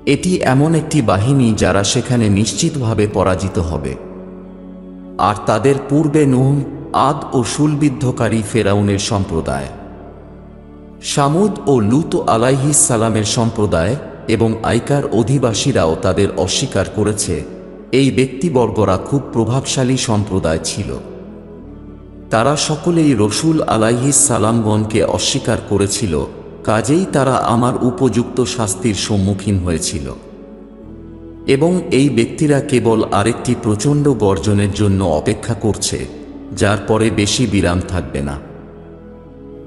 এটি এমন একটি বাহিনী যারা সেখানে নিশ্চিতভাবে পরাজিত হবে। আর তাদের পূর্বে নূহ, আদ ও শুলবিদ্ধকারী ফেরাউনের সম্প্রদায়, শামুদ ও লূত আলাইহিস সালামের সম্প্রদায় এবং আইকার অধিবাসীরাও তাদের অস্বীকার করেছে। এই ব্যক্তিবর্গরা খুব প্রভাবশালী সম্প্রদায় ছিল। তারা সকলেই রসূল আলাইহিস সালামগণকে অস্বীকার করেছিল, কাজেই তারা আমার উপযুক্ত শাস্তির সম্মুখীন হয়েছিল। এবং এই ব্যক্তিরা কেবল আরেকটি প্রচণ্ড গর্জনের জন্য অপেক্ষা করছে, যার পরে বেশি বিরাম থাকবে না।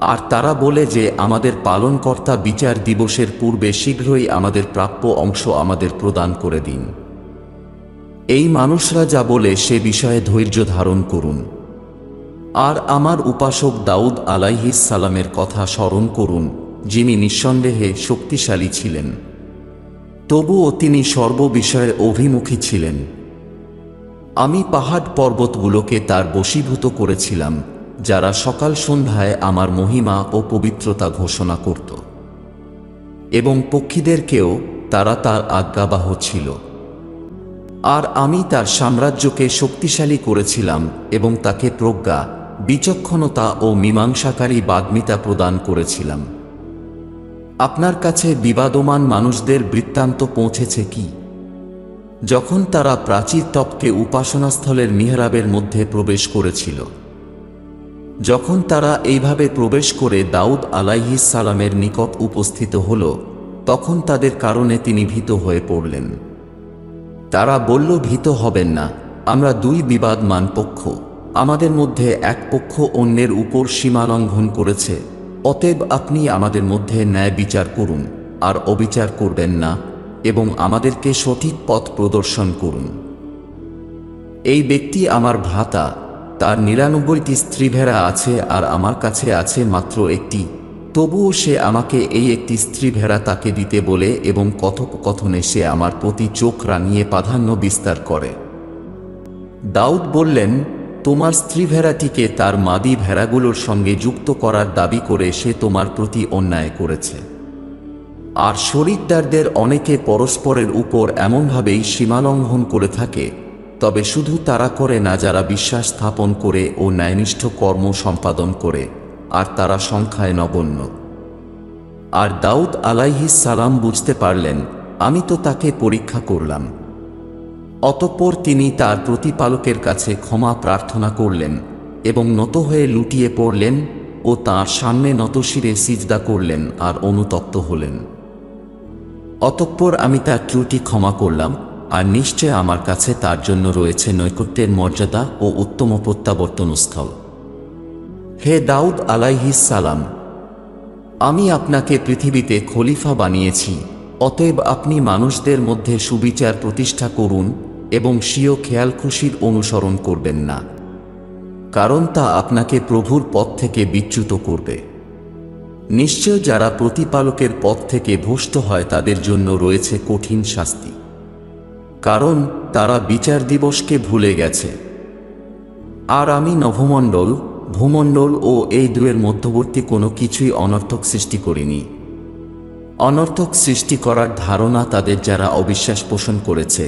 আর তারা বলে যে আমাদের পালনকর্তা বিচার দিবসের পূর্বে শীঘ্রই আমাদের প্রাপ্য অংশ আমাদের প্রদান করে দিন। এই মানুষরা যা বলে সে বিষয়ে ধৈর্য ধারণ করুন। আর আমার উপাসক দাউদ আলাইহিস সালামের কথা স্মরণ করুন, যিনি নিঃসন্দেহে শক্তিশালী ছিলেন, তবুও তিনি সর্ববিষয়ে অভিমুখী ছিলেন। আমি পাহাড় পর্বতগুলোকে তার বশীভূত করেছিলাম, যারা সকাল সন্ধ্যায় আমার মহিমা ও পবিত্রতা ঘোষণা করত, এবং পক্ষীদেরকেও তারা তার আজ্ঞাবাহ ছিল। আর আমি তার সাম্রাজ্যকে শক্তিশালী করেছিলাম এবং তাকে প্রজ্ঞা, বিচক্ষণতা ও মীমাংসাকারী বাগ্মিতা প্রদান করেছিলাম। আপনার কাছে বিবাদমান মানুষদের বৃত্তান্ত পৌঁছেছে কি? যখন তারা প্রাচীর টপকে উপাসনাস্থলের মিহরাবের মধ্যে প্রবেশ করেছিল, যখন তারা এইভাবে প্রবেশ করে দাউদ আলাইহিস সালামের নিকট উপস্থিত হল, তখন তাদের কারণে তিনি ভীত হয়ে পড়লেন। তারা বলল, ভীত হবেন না, আমরা দুই বিবাদমান পক্ষ, আমাদের মধ্যে এক পক্ষ অন্যের উপর সীমা লঙ্ঘন করেছে, অতএব আপনি আমাদের মধ্যে ন্যায় বিচার করুন, আর অবিচার করবেন না, এবং আমাদেরকে সঠিক পথ প্রদর্শন করুন। এই ব্যক্তি আমার ভ্রাতা, তার ৯৯টি স্ত্রীভেড়া আছে আর আমার কাছে আছে মাত্র একটি, তবুও সে আমাকে এই একটি স্ত্রীভেড়া তাকে দিতে বলে এবং কথোপকথনে সে আমার প্রতি চোখ রাঙিয়ে প্রাধান্য বিস্তার করে। দাউদ বললেন, তোমার স্ত্রীভেড়াটিকে তার মাদি ভেড়াগুলোর সঙ্গে যুক্ত করার দাবি করে সে তোমার প্রতি অন্যায় করেছে। আর শরীকদারদের অনেকে পরস্পরের উপর এমনভাবেই সীমালঙ্ঘন করে থাকে, তবে শুধু তারা করে না যারা বিশ্বাস স্থাপন করে ও ন্যায়নিষ্ঠ কর্ম সম্পাদন করে, আর তারা সংখ্যায় নগণ্য। আর দাউদ আলাইহিস সালাম বুঝতে পারলেন, আমি তো তাকে পরীক্ষা করলাম। অতঃপর তিনি তার প্রতিপালকের কাছে ক্ষমা প্রার্থনা করলেন এবং নত হয়ে লুটিয়ে পড়লেন ও তাঁর সামনে নতশিরে সিজদা করলেন আর অনুতপ্ত হলেন। অতঃপর আমি তার ত্রুটি ক্ষমা করলাম, আর নিশ্চয় আমার কাছে তার জন্য রয়েছে নৈকট্যের মর্যাদা ও উত্তম প্রত্যাবর্তনস্থল। হে দাউদ আলাইহিস সালাম, আমি আপনাকে পৃথিবীতে খলিফা বানিয়েছি, অতএব আপনি মানুষদের মধ্যে সুবিচার প্রতিষ্ঠা করুন এবং স্বীয় খেয়াল খুশির অনুসরণ করবেন না, কারণ তা আপনাকে প্রভুর পথ থেকে বিচ্যুত করবে। নিশ্চয় যারা প্রতিপালকের পথ থেকে ভ্রষ্ট হয় তাদের জন্য রয়েছে কঠিন শাস্তি, কারণ তারা বিচার দিবসকে ভুলে গেছে। আর আমি নভমণ্ডল, ভূমণ্ডল ও এই দুয়ের মধ্যবর্তী কোনো কিছুই অনর্থক সৃষ্টি করিনি। অনর্থক সৃষ্টি করার ধারণা তাদের যারা অবিশ্বাস পোষণ করেছে,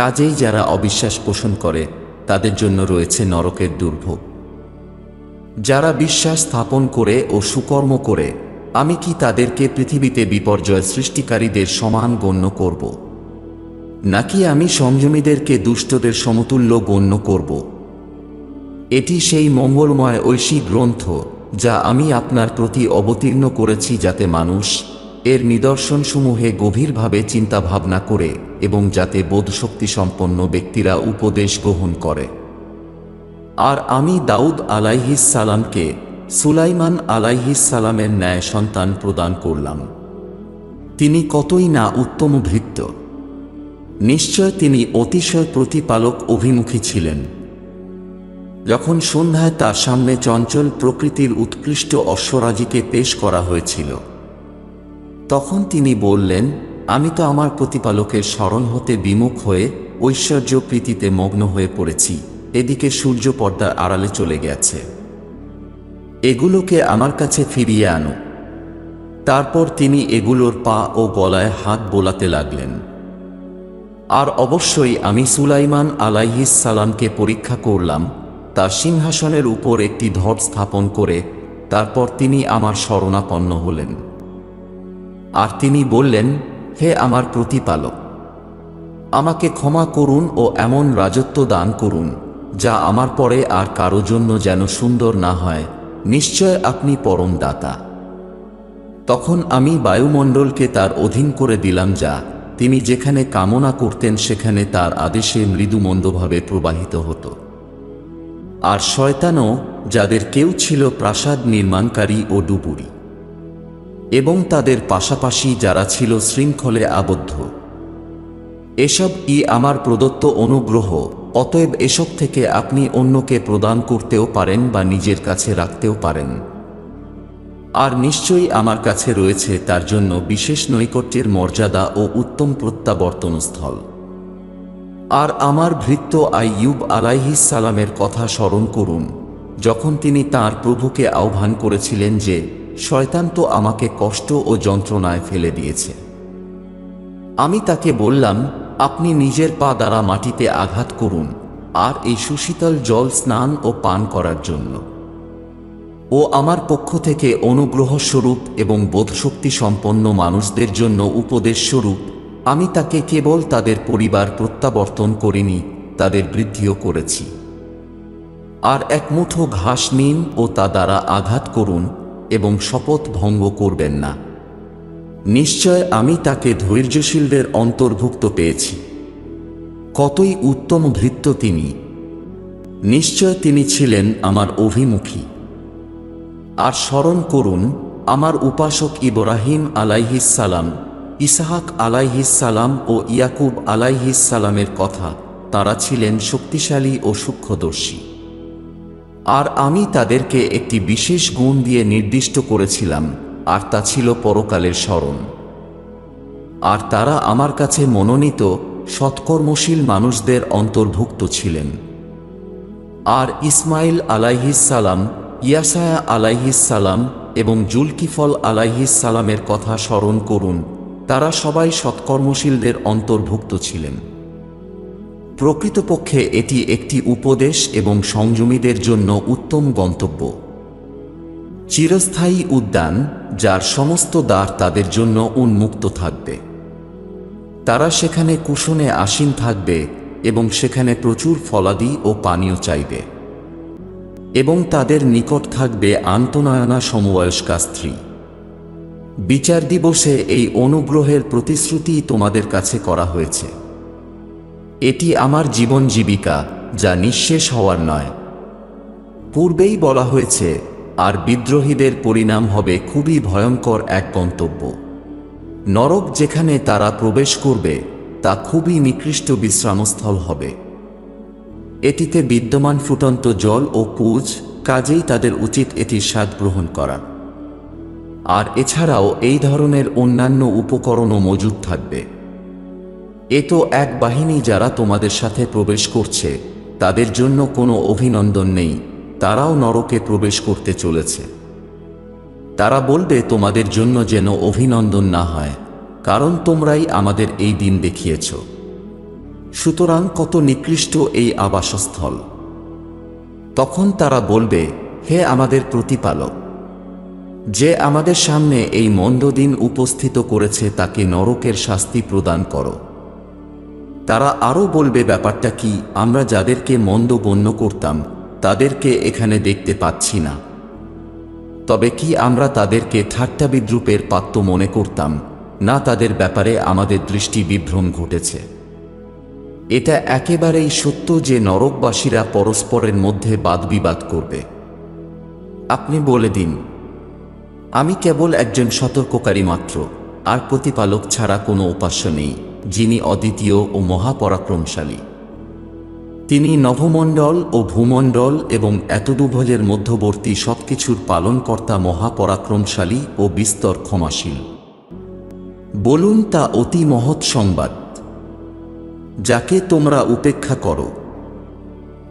কাজেই যারা অবিশ্বাস পোষণ করে তাদের জন্য রয়েছে নরকের দুর্ভোগ। যারা বিশ্বাস স্থাপন করে ও সুকর্ম করে, আমি কি তাদেরকে পৃথিবীতে বিপর্যয় সৃষ্টিকারীদের সমান গণ্য করব? নাকি আমি সংযমীদেরকে দুষ্টদের সমতুল্য গণ্য করব? এটি সেই মঙ্গলময় ঐশী গ্রন্থ যা আমি আপনার প্রতি অবতীর্ণ করেছি, যাতে মানুষ এর নিদর্শনসমূহে গভীরভাবে চিন্তা ভাবনা করে এবং যাতে বোধশক্তি সম্পন্ন ব্যক্তিরা উপদেশ গ্রহণ করে। আর আমি দাউদ আলাইহিস সালামকে সুলাইমান আলাইহিস সালামের ন্যায় সন্তান প্রদান করলাম। তিনি কতই না উত্তম ভৃত্য! নিশ্চয় তিনি অতিশয় প্রতিপালক অভিমুখী ছিলেন। যখন সন্ধ্যায় তার সামনে চঞ্চল প্রকৃতির উৎকৃষ্ট অশ্বরাজিকে পেশ করা হয়েছিল, তখন তিনি বললেন, আমি তো আমার প্রতিপালকের স্মরণ হতে বিমুখ হয়ে ঐশ্বর্য প্রীতিতে মগ্ন হয়ে পড়েছি, এদিকে সূর্য পর্দার আড়ালে চলে গেছে, এগুলোকে আমার কাছে ফিরিয়ে আনো। তারপর তিনি এগুলোর পা ও গলায় হাত বোলাতে লাগলেন। আর অবশ্যই আমি সুলাইমান আলাইহিস সালামকে পরীক্ষা করলাম তার সিংহাসনের উপর একটি ধর স্থাপন করে, তারপর তিনি আমার শরণাপন্ন হলেন। আর তিনি বললেন, হে আমার প্রতিপালক, আমাকে ক্ষমা করুন ও এমন রাজত্ব দান করুন যা আমার পরে আর কারো জন্য যেন সুন্দর না হয়, নিশ্চয় আপনি পরম দাতা। তখন আমি বায়ুমণ্ডলকে তার অধীন করে দিলাম, যা তিনি যেখানে কামনা করতেন সেখানে তার আদেশে মৃদুমন্দভাবে প্রবাহিত হতো। আর শয়তানও, যাদের কেউ ছিল প্রাসাদ নির্মাণকারী ও ডুবুরি, এবং তাদের পাশাপাশি যারা ছিল শৃঙ্খলে আবদ্ধ। এসব আমার প্রদত্ত অনুগ্রহ, অতএব এসব থেকে আপনি অন্যকে প্রদান করতেও পারেন বা নিজের কাছে রাখতেও পারেন। আর নিশ্চয়ই আমার কাছে রয়েছে তার জন্য বিশেষ নৈকট্যের মর্যাদা ও উত্তম প্রত্যাবর্তনস্থল। আর আমার ভৃত্য আইয়ুব আলাইহিস সালামের কথা স্মরণ করুন, যখন তিনি তাঁর প্রভুকে আহ্বান করেছিলেন যে, শয়তান তো আমাকে কষ্ট ও যন্ত্রণায় ফেলে দিয়েছে। আমি তাকে বললাম, আপনি নিজের পা দ্বারা মাটিতে আঘাত করুন আর এই সুশীতল জল স্নান ও পান করার জন্য। ও আমার পক্ষ থেকে অনুগ্রহ স্বরূপ এবং বোধশক্তি সম্পন্ন মানুষদের জন্য উপদেশ স্বরূপ আমি তাকে কেবল তাদের পরিবার প্রত্যাবর্তন করিনি, তাদের বৃদ্ধিও করেছি। আর এক মুঠো ঘাস নিন ও তা দ্বারা আঘাত করুন এবং শপথ ভঙ্গ করবেন না। নিশ্চয় আমি তাকে ধৈর্যশীলদের অন্তর্ভুক্ত পেয়েছি। কতই উত্তম ভৃত্য তিনি! নিশ্চয় তিনি ছিলেন আমার অভিমুখী। আর স্মরণ করুন আমার উপাসক ইব্রাহিম আলাইহিস সালাম, ইসহাক আলাইহিস সালাম ও ইয়াকুব আলাইহিস সালামের কথা। তারা ছিলেন শক্তিশালী ও সূক্ষ্মদর্শী। আর আমি তাদেরকে একটি বিশেষ গুণ দিয়ে নির্দিষ্ট করেছিলাম, আর তা ছিল পরকালের স্মরণ। আর তারা আমার কাছে মনোনীত সৎকর্মশীল মানুষদের অন্তর্ভুক্ত ছিলেন। আর ইসমাইল আলাইহিস সালাম, ইয়াসায়া আলাইহিস সালাম এবং জুলকিফল আলাইহিস সালামের কথা স্মরণ করুন, তারা সবাই সৎকর্মশীলদের অন্তর্ভুক্ত ছিলেন। প্রকৃতপক্ষে এটি একটি উপদেশ এবং সংযমীদের জন্য উত্তম গন্তব্য, চিরস্থায়ী উদ্যান যার সমস্ত দ্বার তাদের জন্য উন্মুক্ত থাকবে। তারা সেখানে কুশনে আসীন থাকবে এবং সেখানে প্রচুর ফলাদি ও পানীয় চাইবে। এবং তাদের নিকট থাকবে আন্তনয়না সমবয়স্কা স্ত্রী। বিচার দিবসে এই অনুগ্রহের প্রতিশ্রুতি তোমাদের কাছে করা হয়েছে। এটি আমার জীবন জীবিকা, যা নিঃশেষ হওয়ার নয়। পূর্বেই বলা হয়েছে, আর বিদ্রোহীদের পরিণাম হবে খুবই ভয়ঙ্কর এক গন্তব্য। নরক যেখানে তারা প্রবেশ করবে তা খুবই নিকৃষ্ট বিশ্রামস্থল হবে। এটিতে বিদ্যমান ফুটন্ত জল ও পুজ, কাজেই তাদের উচিত এটির স্বাদ গ্রহণ করা। আর এছাড়াও এই ধরনের অন্যান্য উপকরণও মজুদ থাকবে। এ তো এক বাহিনী যারা তোমাদের সাথে প্রবেশ করছে, তাদের জন্য কোনো অভিনন্দন নেই, তারাও নরকে প্রবেশ করতে চলেছে। তারা বলবে তোমাদের জন্য যেন অভিনন্দন না হয়, কারণ তোমরাই আমাদের এই দিন দেখিয়েছ। সুতরাং কত নিকৃষ্ট এই আবাসস্থল। তখন তারা বলবে, হে আমাদের প্রতিপালক, যে আমাদের সামনে এই মন্দ দিন উপস্থিত করেছে তাকে নরকের শাস্তি প্রদান করো। তারা আরও বলবে, ব্যাপারটা কি, আমরা যাদেরকে মন্দ গণ্য করতাম তাদেরকে এখানে দেখতে পাচ্ছি না। তবে কি আমরা তাদেরকে ঠাট্টা বিদ্রূপের পাত্র মনে করতাম না? তাদের ব্যাপারে আমাদের দৃষ্টি বিভ্রম ঘটেছে। এটা একেবারেই সত্য যে নরকবাসীরা পরস্পরের মধ্যে বাদবিবাদ করবে। আপনি বলে দিন, আমি কেবল একজন সতর্ককারী মাত্র, আর প্রতিপালক ছাড়া কোনো উপাস্য নেই, যিনি অদ্বিতীয় ও মহাপরাক্রমশালী। তিনি নভমণ্ডল ও ভূমণ্ডল এবং এতদুভয়ের মধ্যবর্তী সবকিছুর পালনকর্তা, মহাপরাক্রমশালী ও বিস্তর ক্ষমাশীল। বলুন, তা অতি মহৎ সংবাদ যাকে তোমরা উপেক্ষা করো।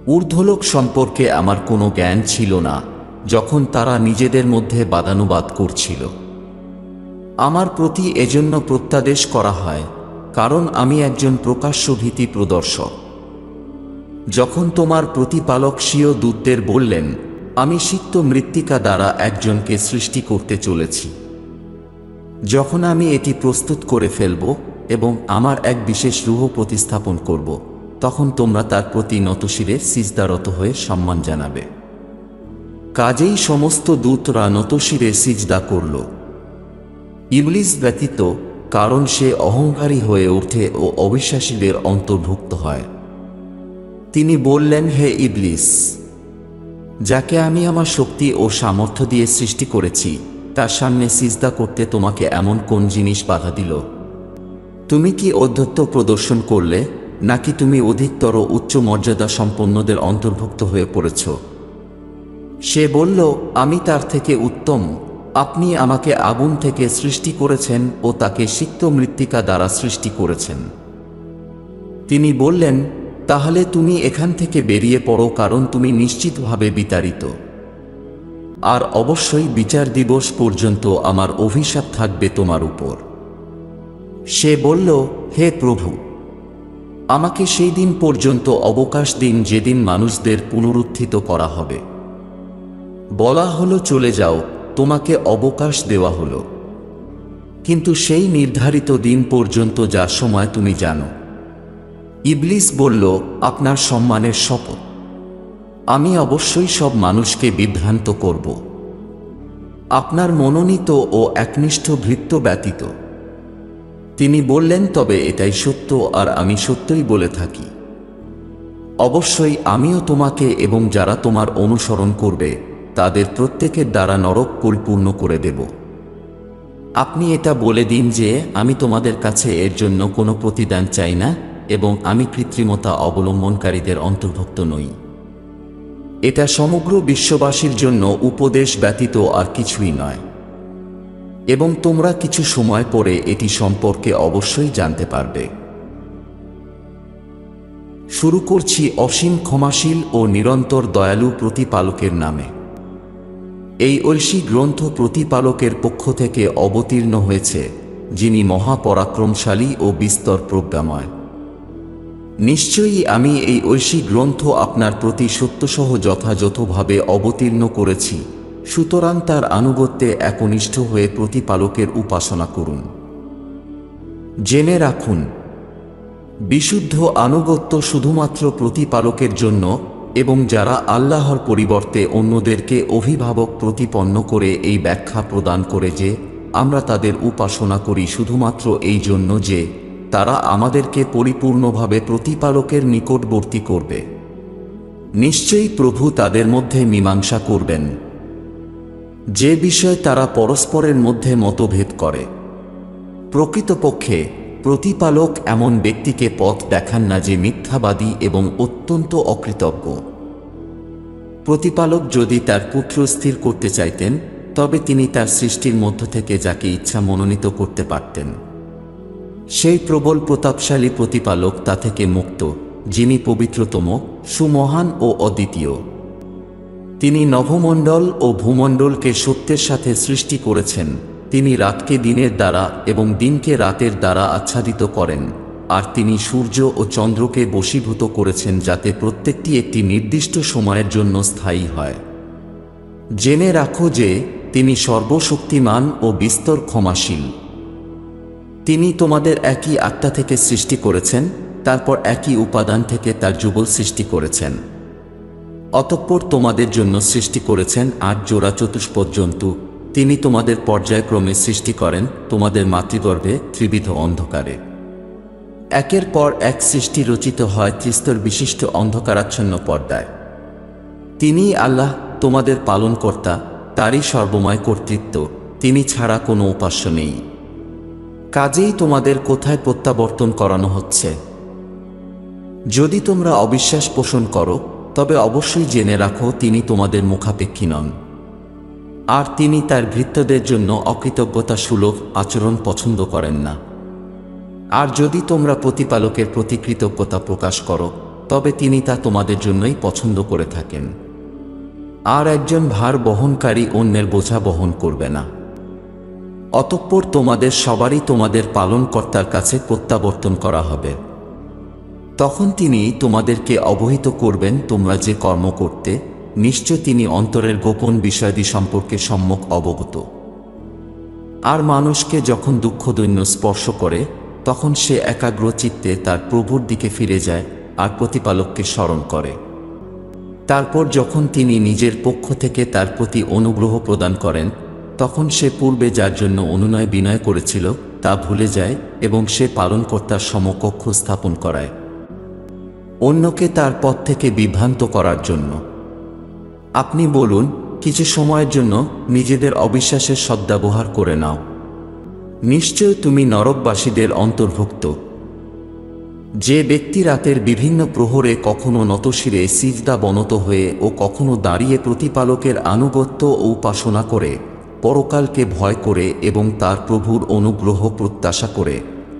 ঊর্ধ্বলোক সম্পর্কে আমার কোনো জ্ঞান ছিল না যখন তারা নিজেদের মধ্যে বাদানুবাদ করছিল। আমার প্রতি এজন্য প্রত্যাদেশ করা হয়, কারণ আমি একজন প্রকাশ্য ভীতি প্রদর্শক। যখন তোমার প্রতিপালক স্বীয় দূতদের বললেন, আমি সিক্ত মৃত্তিকা দ্বারা একজনকে সৃষ্টি করতে চলেছি। যখন আমি এটি প্রস্তুত করে ফেলব এবং আমার এক বিশেষ রূহ প্রতিস্থাপন করব, তখন তোমরা তার প্রতি নতশিরে সিজদারত হয়ে সম্মান জানাবে। কাজেই সমস্ত দূতরা নতশিরে সিজদা করল, ইবলিস ব্যতীত, কারণ সে অহংকারী হয়ে ওঠে ও অবিশ্বাসীদের অন্তর্ভুক্ত হয়। তিনি বললেন, হে ইবলিস, যাকে আমি আমার শক্তি ও সামর্থ্য দিয়ে সৃষ্টি করেছি, তার সামনে সিজদা করতে তোমাকে এমন কোন জিনিস বাধা দিল? তুমি কি ঔদ্ধত্য প্রদর্শন করলে, নাকি তুমি অধিকতর উচ্চ মর্যাদা সম্পন্নদের অন্তর্ভুক্ত হয়ে পড়েছ? সে বলল, আমি তার থেকে উত্তম। আপনি আমাকে আগুন থেকে সৃষ্টি করেছেন ও তাকে সিক্ত মৃত্তিকা দ্বারা সৃষ্টি করেছেন। তিনি বললেন, তাহলে তুমি এখান থেকে বেরিয়ে পড়ো, কারণ তুমি নিশ্চিতভাবে বিতাড়িত। আর অবশ্যই বিচার দিবস পর্যন্ত আমার অভিশাপ থাকবে তোমার উপর। সে বলল, হে প্রভু, আমাকে সেই দিন পর্যন্ত অবকাশ দিন যেদিন মানুষদের পুনরুত্থিত করা হবে। বলা হলো চলে যাও, তোমাকে অবকাশ দেওয়া হলো, কিন্তু সেই নির্ধারিত দিন পর্যন্ত যার সময় তুমি জানো। ইবলিস বলল, আপনার সম্মানের শপথ, আমি অবশ্যই সব মানুষকে বিভ্রান্ত করব, আপনার মনোনীত ও একনিষ্ঠ ভৃত্য ব্যতীত। তিনি বললেন, তবে এটাই সত্য আর আমি সত্যই বলে থাকি। অবশ্যই আমিও তোমাকে এবং যারা তোমার অনুসরণ করবে তাদের প্রত্যেকের দ্বারা নরক পরিপূর্ণ করে দেব। আপনি এটা বলে দিন যে আমি তোমাদের কাছে এর জন্য কোনো প্রতিদান চাই না এবং আমি কৃত্রিমতা অবলম্বনকারীদের অন্তর্ভুক্ত নই। এটা সমগ্র বিশ্ববাসীর জন্য উপদেশ ব্যতীত আর কিছুই নয়, এবং তোমরা কিছু সময় পরে এটি সম্পর্কে অবশ্যই জানতে পারবে। শুরু করছি অসীম ক্ষমাশীল ও নিরন্তর দয়ালু প্রতিপালকের নামে। এই ঐশী গ্রন্থ প্রতিপালকের পক্ষ থেকে অবতীর্ণ হয়েছে, যিনি মহাপরাক্রমশালী ও বিস্তর প্রজ্ঞাময়। নিশ্চয়ই আমি এই ঐশী গ্রন্থ আপনার প্রতি সত্যসহ যথাযথভাবে অবতীর্ণ করেছি, সুতরাং তার আনুগত্যে একনিষ্ঠ হয়ে প্রতিপালকের উপাসনা করুন। জেনে রাখুন, বিশুদ্ধ আনুগত্য শুধুমাত্র প্রতিপালকের জন্য, এবং যারা আল্লাহর পরিবর্তে অন্যদেরকে অভিভাবক প্রতিপন্ন করে এই ব্যাখ্যা প্রদান করে যে আমরা তাদের উপাসনা করি শুধুমাত্র এই জন্য যে তারা আমাদেরকে পরিপূর্ণভাবে প্রতিপালকের নিকটবর্তী করবে। নিশ্চয়ই প্রভু তাদের মধ্যে মীমাংসা করবেন যে বিষয়ে তারা পরস্পরের মধ্যে মতভেদ করে। প্রকৃতপক্ষে প্রতিপালক এমন ব্যক্তিকে পথ দেখান না যে মিথ্যাবাদী এবং অত্যন্ত অকৃতজ্ঞ। প্রতিপালক যদি তার পুত্র স্থির করতে চাইতেন তবে তিনি তার সৃষ্টির মধ্য থেকে যাকে ইচ্ছা মনোনীত করতে পারতেন। সেই প্রবল প্রতাপশালী প্রতিপালক তা থেকে মুক্ত, যিনি পবিত্রতম, সুমহান ও অদ্বিতীয়। তিনি নভমণ্ডল ও ভূমণ্ডলকে সত্যের সাথে সৃষ্টি করেছেন। তিনি রাতকে দিনের দ্বারা এবং দিনকে রাতের দ্বারা আচ্ছাদিত করেন, আর তিনি সূর্য ও চন্দ্রকে বশীভূত করেছেন যাতে প্রত্যেকটি একটি নির্দিষ্ট সময়ের জন্য স্থায়ী হয়। জেনে রাখো যে তিনি সর্বশক্তিমান ও বিস্তর ক্ষমাশীল। তিনি তোমাদের একই আত্মা থেকে সৃষ্টি করেছেন, তারপর একই উপাদান থেকে তার যুগল সৃষ্টি করেছেন। অতঃপর তোমাদের জন্য সৃষ্টি করেছেন ৮ জোড়া চতুষ্পদ জন্তু। তিনি তোমাদের পর্যায়ক্রমে সৃষ্টি করেন তোমাদের মাতৃগর্ভে ত্রিবিধ অন্ধকারে। একের পর এক সৃষ্টি রচিত হয় ত্রিস্তর বিশিষ্ট অন্ধকারাচ্ছন্ন পর্দায়। তিনিই আল্লাহ, তোমাদের পালনকর্তা, তারই সর্বময় কর্তৃত্ব, তিনি ছাড়া কোনো উপাস্য নেই। কাজেই তোমাদের কোথায় প্রত্যাবর্তন করানো হচ্ছে? যদি তোমরা অবিশ্বাস পোষণ করো তবে অবশ্যই জেনে রাখো তিনি তোমাদের মুখাপেক্ষী নন, আর তিনি তার ভৃত্যদের জন্য অকৃতজ্ঞতা সুলভ আচরণ পছন্দ করেন না। আর যদি তোমরা প্রতিপালকের প্রতি কৃতজ্ঞতা প্রকাশ করো তবে তিনি তা তোমাদের জন্যই পছন্দ করে থাকেন। আর একজন ভার বহনকারী অন্যের বোঝা বহন করবে না। অতঃপর তোমাদের সবারই তোমাদের পালনকর্তার কাছে প্রত্যাবর্তন করা হবে। তখন তিনি তোমাদেরকে অবহিত করবেন তোমরা যে কর্ম করতে, নিশ্চয় তিনি অন্তরের গোপন বিষয়াদি সম্পর্কে সম্যক অবগত। আর মানুষকে যখন দুঃখদৈন্য স্পর্শ করে তখন সে একাগ্র চিত্তে তার প্রভুর দিকে ফিরে যায় আর প্রতিপালককে স্মরণ করে। তারপর যখন তিনি নিজের পক্ষ থেকে তার প্রতি অনুগ্রহ প্রদান করেন তখন সে পূর্বে যার জন্য অনুনয় বিনয় করেছিল তা ভুলে যায় এবং সে পালনকর্তার সমকক্ষ স্থাপন করায় অন্যকে তার পথ থেকে বিভ্রান্ত করার জন্য। আপনি বলুন, কিছু সময়ের জন্য নিজেদের অবিশ্বাসের সদ্ব্যবহার করে নাও। নিশ্চয় তুমি নরকবাসীদের অন্তর্ভুক্ত। যে ব্যক্তি রাতের বিভিন্ন প্রহরে কখনো নতশিরে সিজদা বনত হয়ে ও কখনো দাঁড়িয়ে প্রতিপালকের আনুগত্য ও উপাসনা করে, পরকালকে ভয় করে এবং তার প্রভুর অনুগ্রহ প্রত্যাশা করে,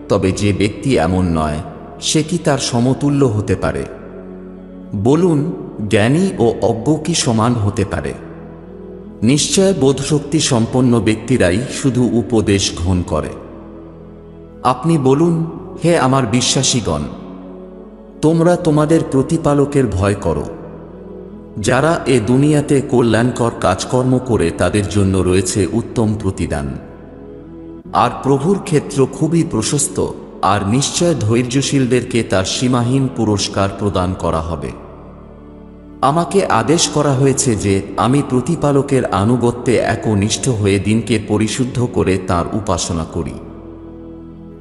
তবে যে ব্যক্তি এমন নয় সে কি তার সমতুল্য হতে পারে? বলুন, জ্ঞানী ও অজ্ঞ কি সমান হতে পারে? নিশ্চয় বোধশক্তি সম্পন্ন ব্যক্তিরাই শুধু উপদেশ গ্রহণ করে। আপনি বলুন, হে আমার বিশ্বাসীগণ, তোমরা তোমাদের প্রতিপালকের ভয় করো। যারা এ দুনিয়াতে কল্যাণকর কাজকর্ম করে তাদের জন্য রয়েছে উত্তম প্রতিদান। আর প্রভুর ক্ষেত্র খুবই প্রশস্ত, আর নিশ্চয় ধৈর্যশীলদেরকে তার সীমাহীন পুরস্কার প্রদান করা হবে। আমাকে আদেশ করা হয়েছে যে আমি প্রতিপালকের আনুগত্যে একনিষ্ঠ হয়ে দিনকে পরিশুদ্ধ করে তার উপাসনা করি।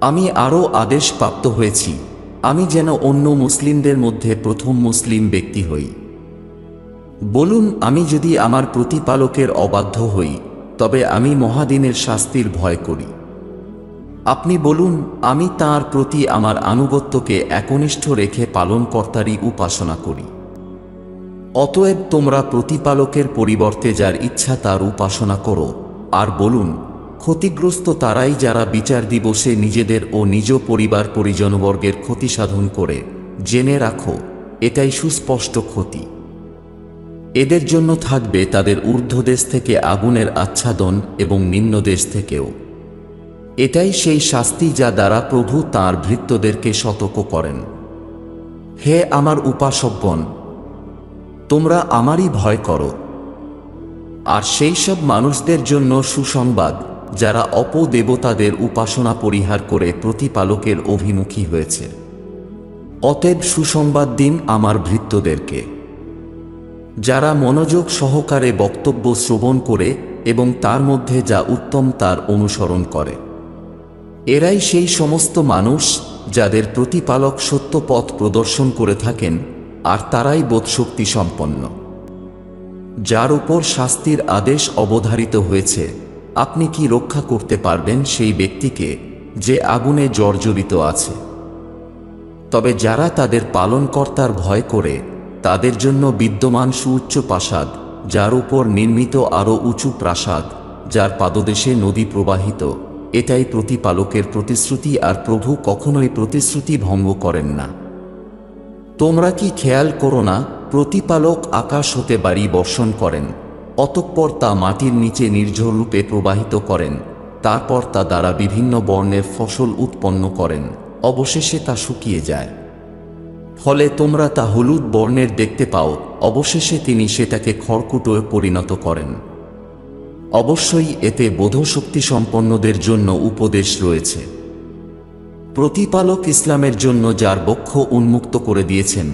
আমি আরও আদেশ প্রাপ্ত হয়েছি, আমি যেন অন্য মুসলিমদের মধ্যে প্রথম মুসলিম ব্যক্তি হই। বলুন, আমি যদি আমার প্রতিপালকের অবাধ্য হই, তবে আমি মহাদিনের শাস্তির ভয় করি। আপনি বলুন, আমি তাঁর প্রতি আমার আনুগত্যকে একনিষ্ঠ রেখে পালনকর্তারই উপাসনা করি। অতএব তোমরা প্রতিপালকের পরিবর্তে যার ইচ্ছা তার উপাসনা করো। আর বলুন, ক্ষতিগ্রস্ত তারাই যারা বিচার দিবসে নিজেদের ও নিজ পরিবার পরিজনবর্গের ক্ষতি সাধন করে। জেনে রাখো, এটাই সুস্পষ্ট ক্ষতি। এদের জন্য থাকবে তাদের ঊর্ধ্বদেশ থেকে আগুনের আচ্ছাদন এবং নিম্নদেশ থেকেও। এটাই সেই শাস্তি যা দ্বারা প্রভু তাঁর ভৃত্যদেরকে সতর্ক করেন। হে আমার উপাসকগণ, তোমরা আমারই ভয় করো। আর সেই সব মানুষদের জন্য সুসংবাদ যারা অপদেবতাদের উপাসনা পরিহার করে প্রতিপালকের অভিমুখী হয়েছে। অতএব সুসংবাদ দিন আমার ভৃত্যদেরকে, যারা মনোযোগ সহকারে বক্তব্য শ্রবণ করে এবং তার মধ্যে যা উত্তম তার অনুসরণ করে। এরাই সেই সমস্ত মানুষ যাদের প্রতিপালক সত্য পথ প্রদর্শন করে থাকেন, আর তারাই বোধশক্তি সম্পন্ন। যার উপর শাস্তির আদেশ অবধারিত হয়েছে, আপনি কি রক্ষা করতে পারবেন সেই ব্যক্তিকে যে আগুনে জর্জরিত আছে? তবে যারা তাদের পালনকর্তার ভয় করে, তাদের জন্য বিদ্যমান সুউচ্চ প্রাসাদ, যার উপর নির্মিত আরও উঁচু প্রাসাদ, যার পাদদেশে নদী প্রবাহিত। এটাই প্রতিপালকের প্রতিশ্রুতি, আর প্রভু কখনোই প্রতিশ্রুতি ভঙ্গ করেন না। তোমরা কি খেয়াল করো না, প্রতিপালক আকাশ হতে বাড়ি বর্ষণ করেন, অতঃপর তা মাটির নিচে নির্ঝর রূপে প্রবাহিত করেন, তারপর তা দ্বারা বিভিন্ন বর্ণের ফসল উৎপন্ন করেন, অবশেষে তা শুকিয়ে যায়। ফলে তোমরা তা হলুদ বর্ণের দেখতে পাও, অবশেষে তিনি সেটাকে খড়কুটোয় পরিণত করেন। অবশ্যই এতে বোধশক্তি সম্পন্নদের জন্য উপদেশ রয়েছে। প্রতিপালক ইসলামের জন্য যার বক্ষ উন্মুক্ত করে দিয়েছেন,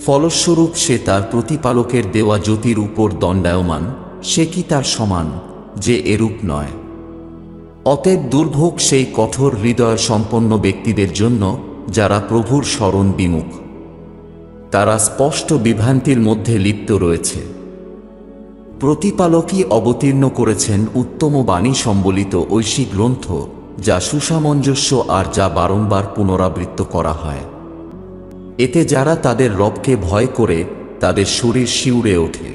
ফলস্বরূপ সে তার প্রতিপালকের দেওয়া জ্যোতির উপর দণ্ডায়মান, সে কি তার সমান যে এরূপ নয়? অতএব দুর্ভোগ সেই কঠোর হৃদয় সম্পন্ন ব্যক্তিদের জন্য যারা প্রভুর শরণ বিমুখ। তারা স্পষ্ট বিভ্রান্তির মধ্যে লিপ্ত রয়েছে। প্রতিপালকই অবতীর্ণ করেছেন উত্তম বাণী সম্বলিত ঐশী গ্রন্থ, যা সুসামঞ্জস্য আর যা বারংবার পুনরাবৃত্ত করা হয়। এতে যারা তাদের রবকে ভয় করে, তাদের শরীর শিউরে ওঠে।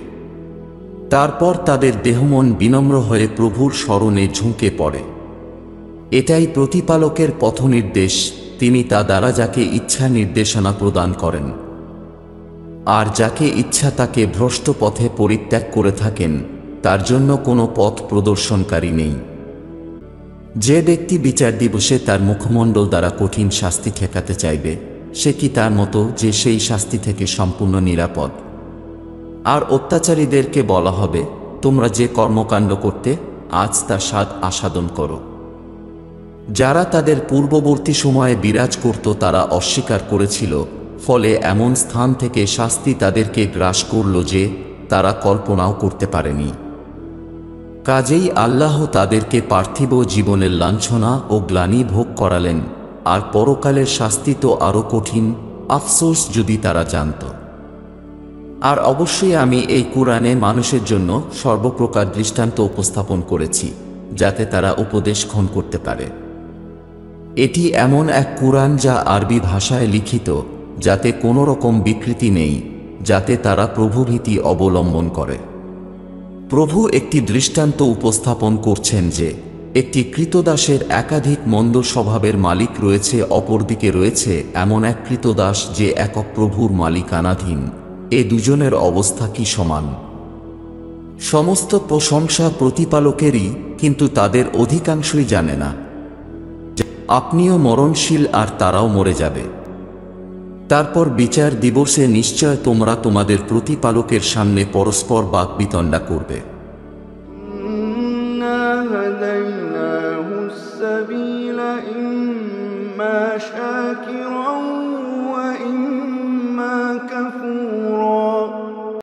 তারপর তাদের দেহমন বিনম্র হয়ে প্রভুর শরণে ঝুঁকে পড়ে। এটাই প্রতিপালকের পথনির্দেশ, তিনি তা দ্বারা যাকে ইচ্ছা নির্দেশনা প্রদান করেন। আর যাকে ইচ্ছা তাকে ভ্রষ্ট পথে পরিত্যাগ করে থাকেন, তার জন্য কোনো পথ প্রদর্শনকারী নেই। যে ব্যক্তি বিচার দিবসে তার মুখমণ্ডল দ্বারা কঠিন শাস্তি ঠেকাতে চাইবে, সে কি তার মতো যে সেই শাস্তি থেকে সম্পূর্ণ নিরাপদ? আর অত্যাচারীদেরকে বলা হবে, তোমরা যে কর্মকাণ্ড করতে, আজ তা স্বাদ আস্বাদন করো। যারা তাদের পূর্ববর্তী সময়ে বিরাজ করত তারা অস্বীকার করেছিল, ফলে এমন স্থান থেকে শাস্তি তাদেরকে গ্রাস করল যে তারা কল্পনাও করতে পারেনি। কাজেই আল্লাহ তাদেরকে পার্থিব জীবনের লাঞ্ছনা ও গ্লানি ভোগ করালেন, আর পরকালের শাস্তি তো আরও কঠিন, আফসোস যদি তারা জানত। আর অবশ্যই আমি এই কুরআনে মানুষের জন্য সর্বপ্রকার দৃষ্টান্ত উপস্থাপন করেছি, যাতে তারা উপদেশ গ্রহণ করতে পারে। এটি এমন এক কুরআন যা আরবি ভাষায় লিখিত, যাতে কোনো রকম বিকৃতি নেই, যাতে তারা প্রভুভীতি অবলম্বন করে। প্রভু একটি দৃষ্টান্ত উপস্থাপন করছেন যে একটি কৃতদাসের একাধিক মন্দ স্বভাবের মালিক রয়েছে, অপরদিকে রয়েছে এমন এক কৃতদাস যে একক প্রভুর মালিকানাধীন। এ দুজনের অবস্থা কি সমান? সমস্ত প্রশংসা প্রতিপালকেরই, কিন্তু তাদের অধিকাংশই জানে না। আপনিও মরণশীল আর তারাও মরে যাবে। তারপর বিচার দিবসে নিশ্চয় তোমরা তোমাদের প্রতিপালকের সামনে পরস্পর বাকবিতণ্ডা করবে। إنا هديناه السبيل إما شاكرا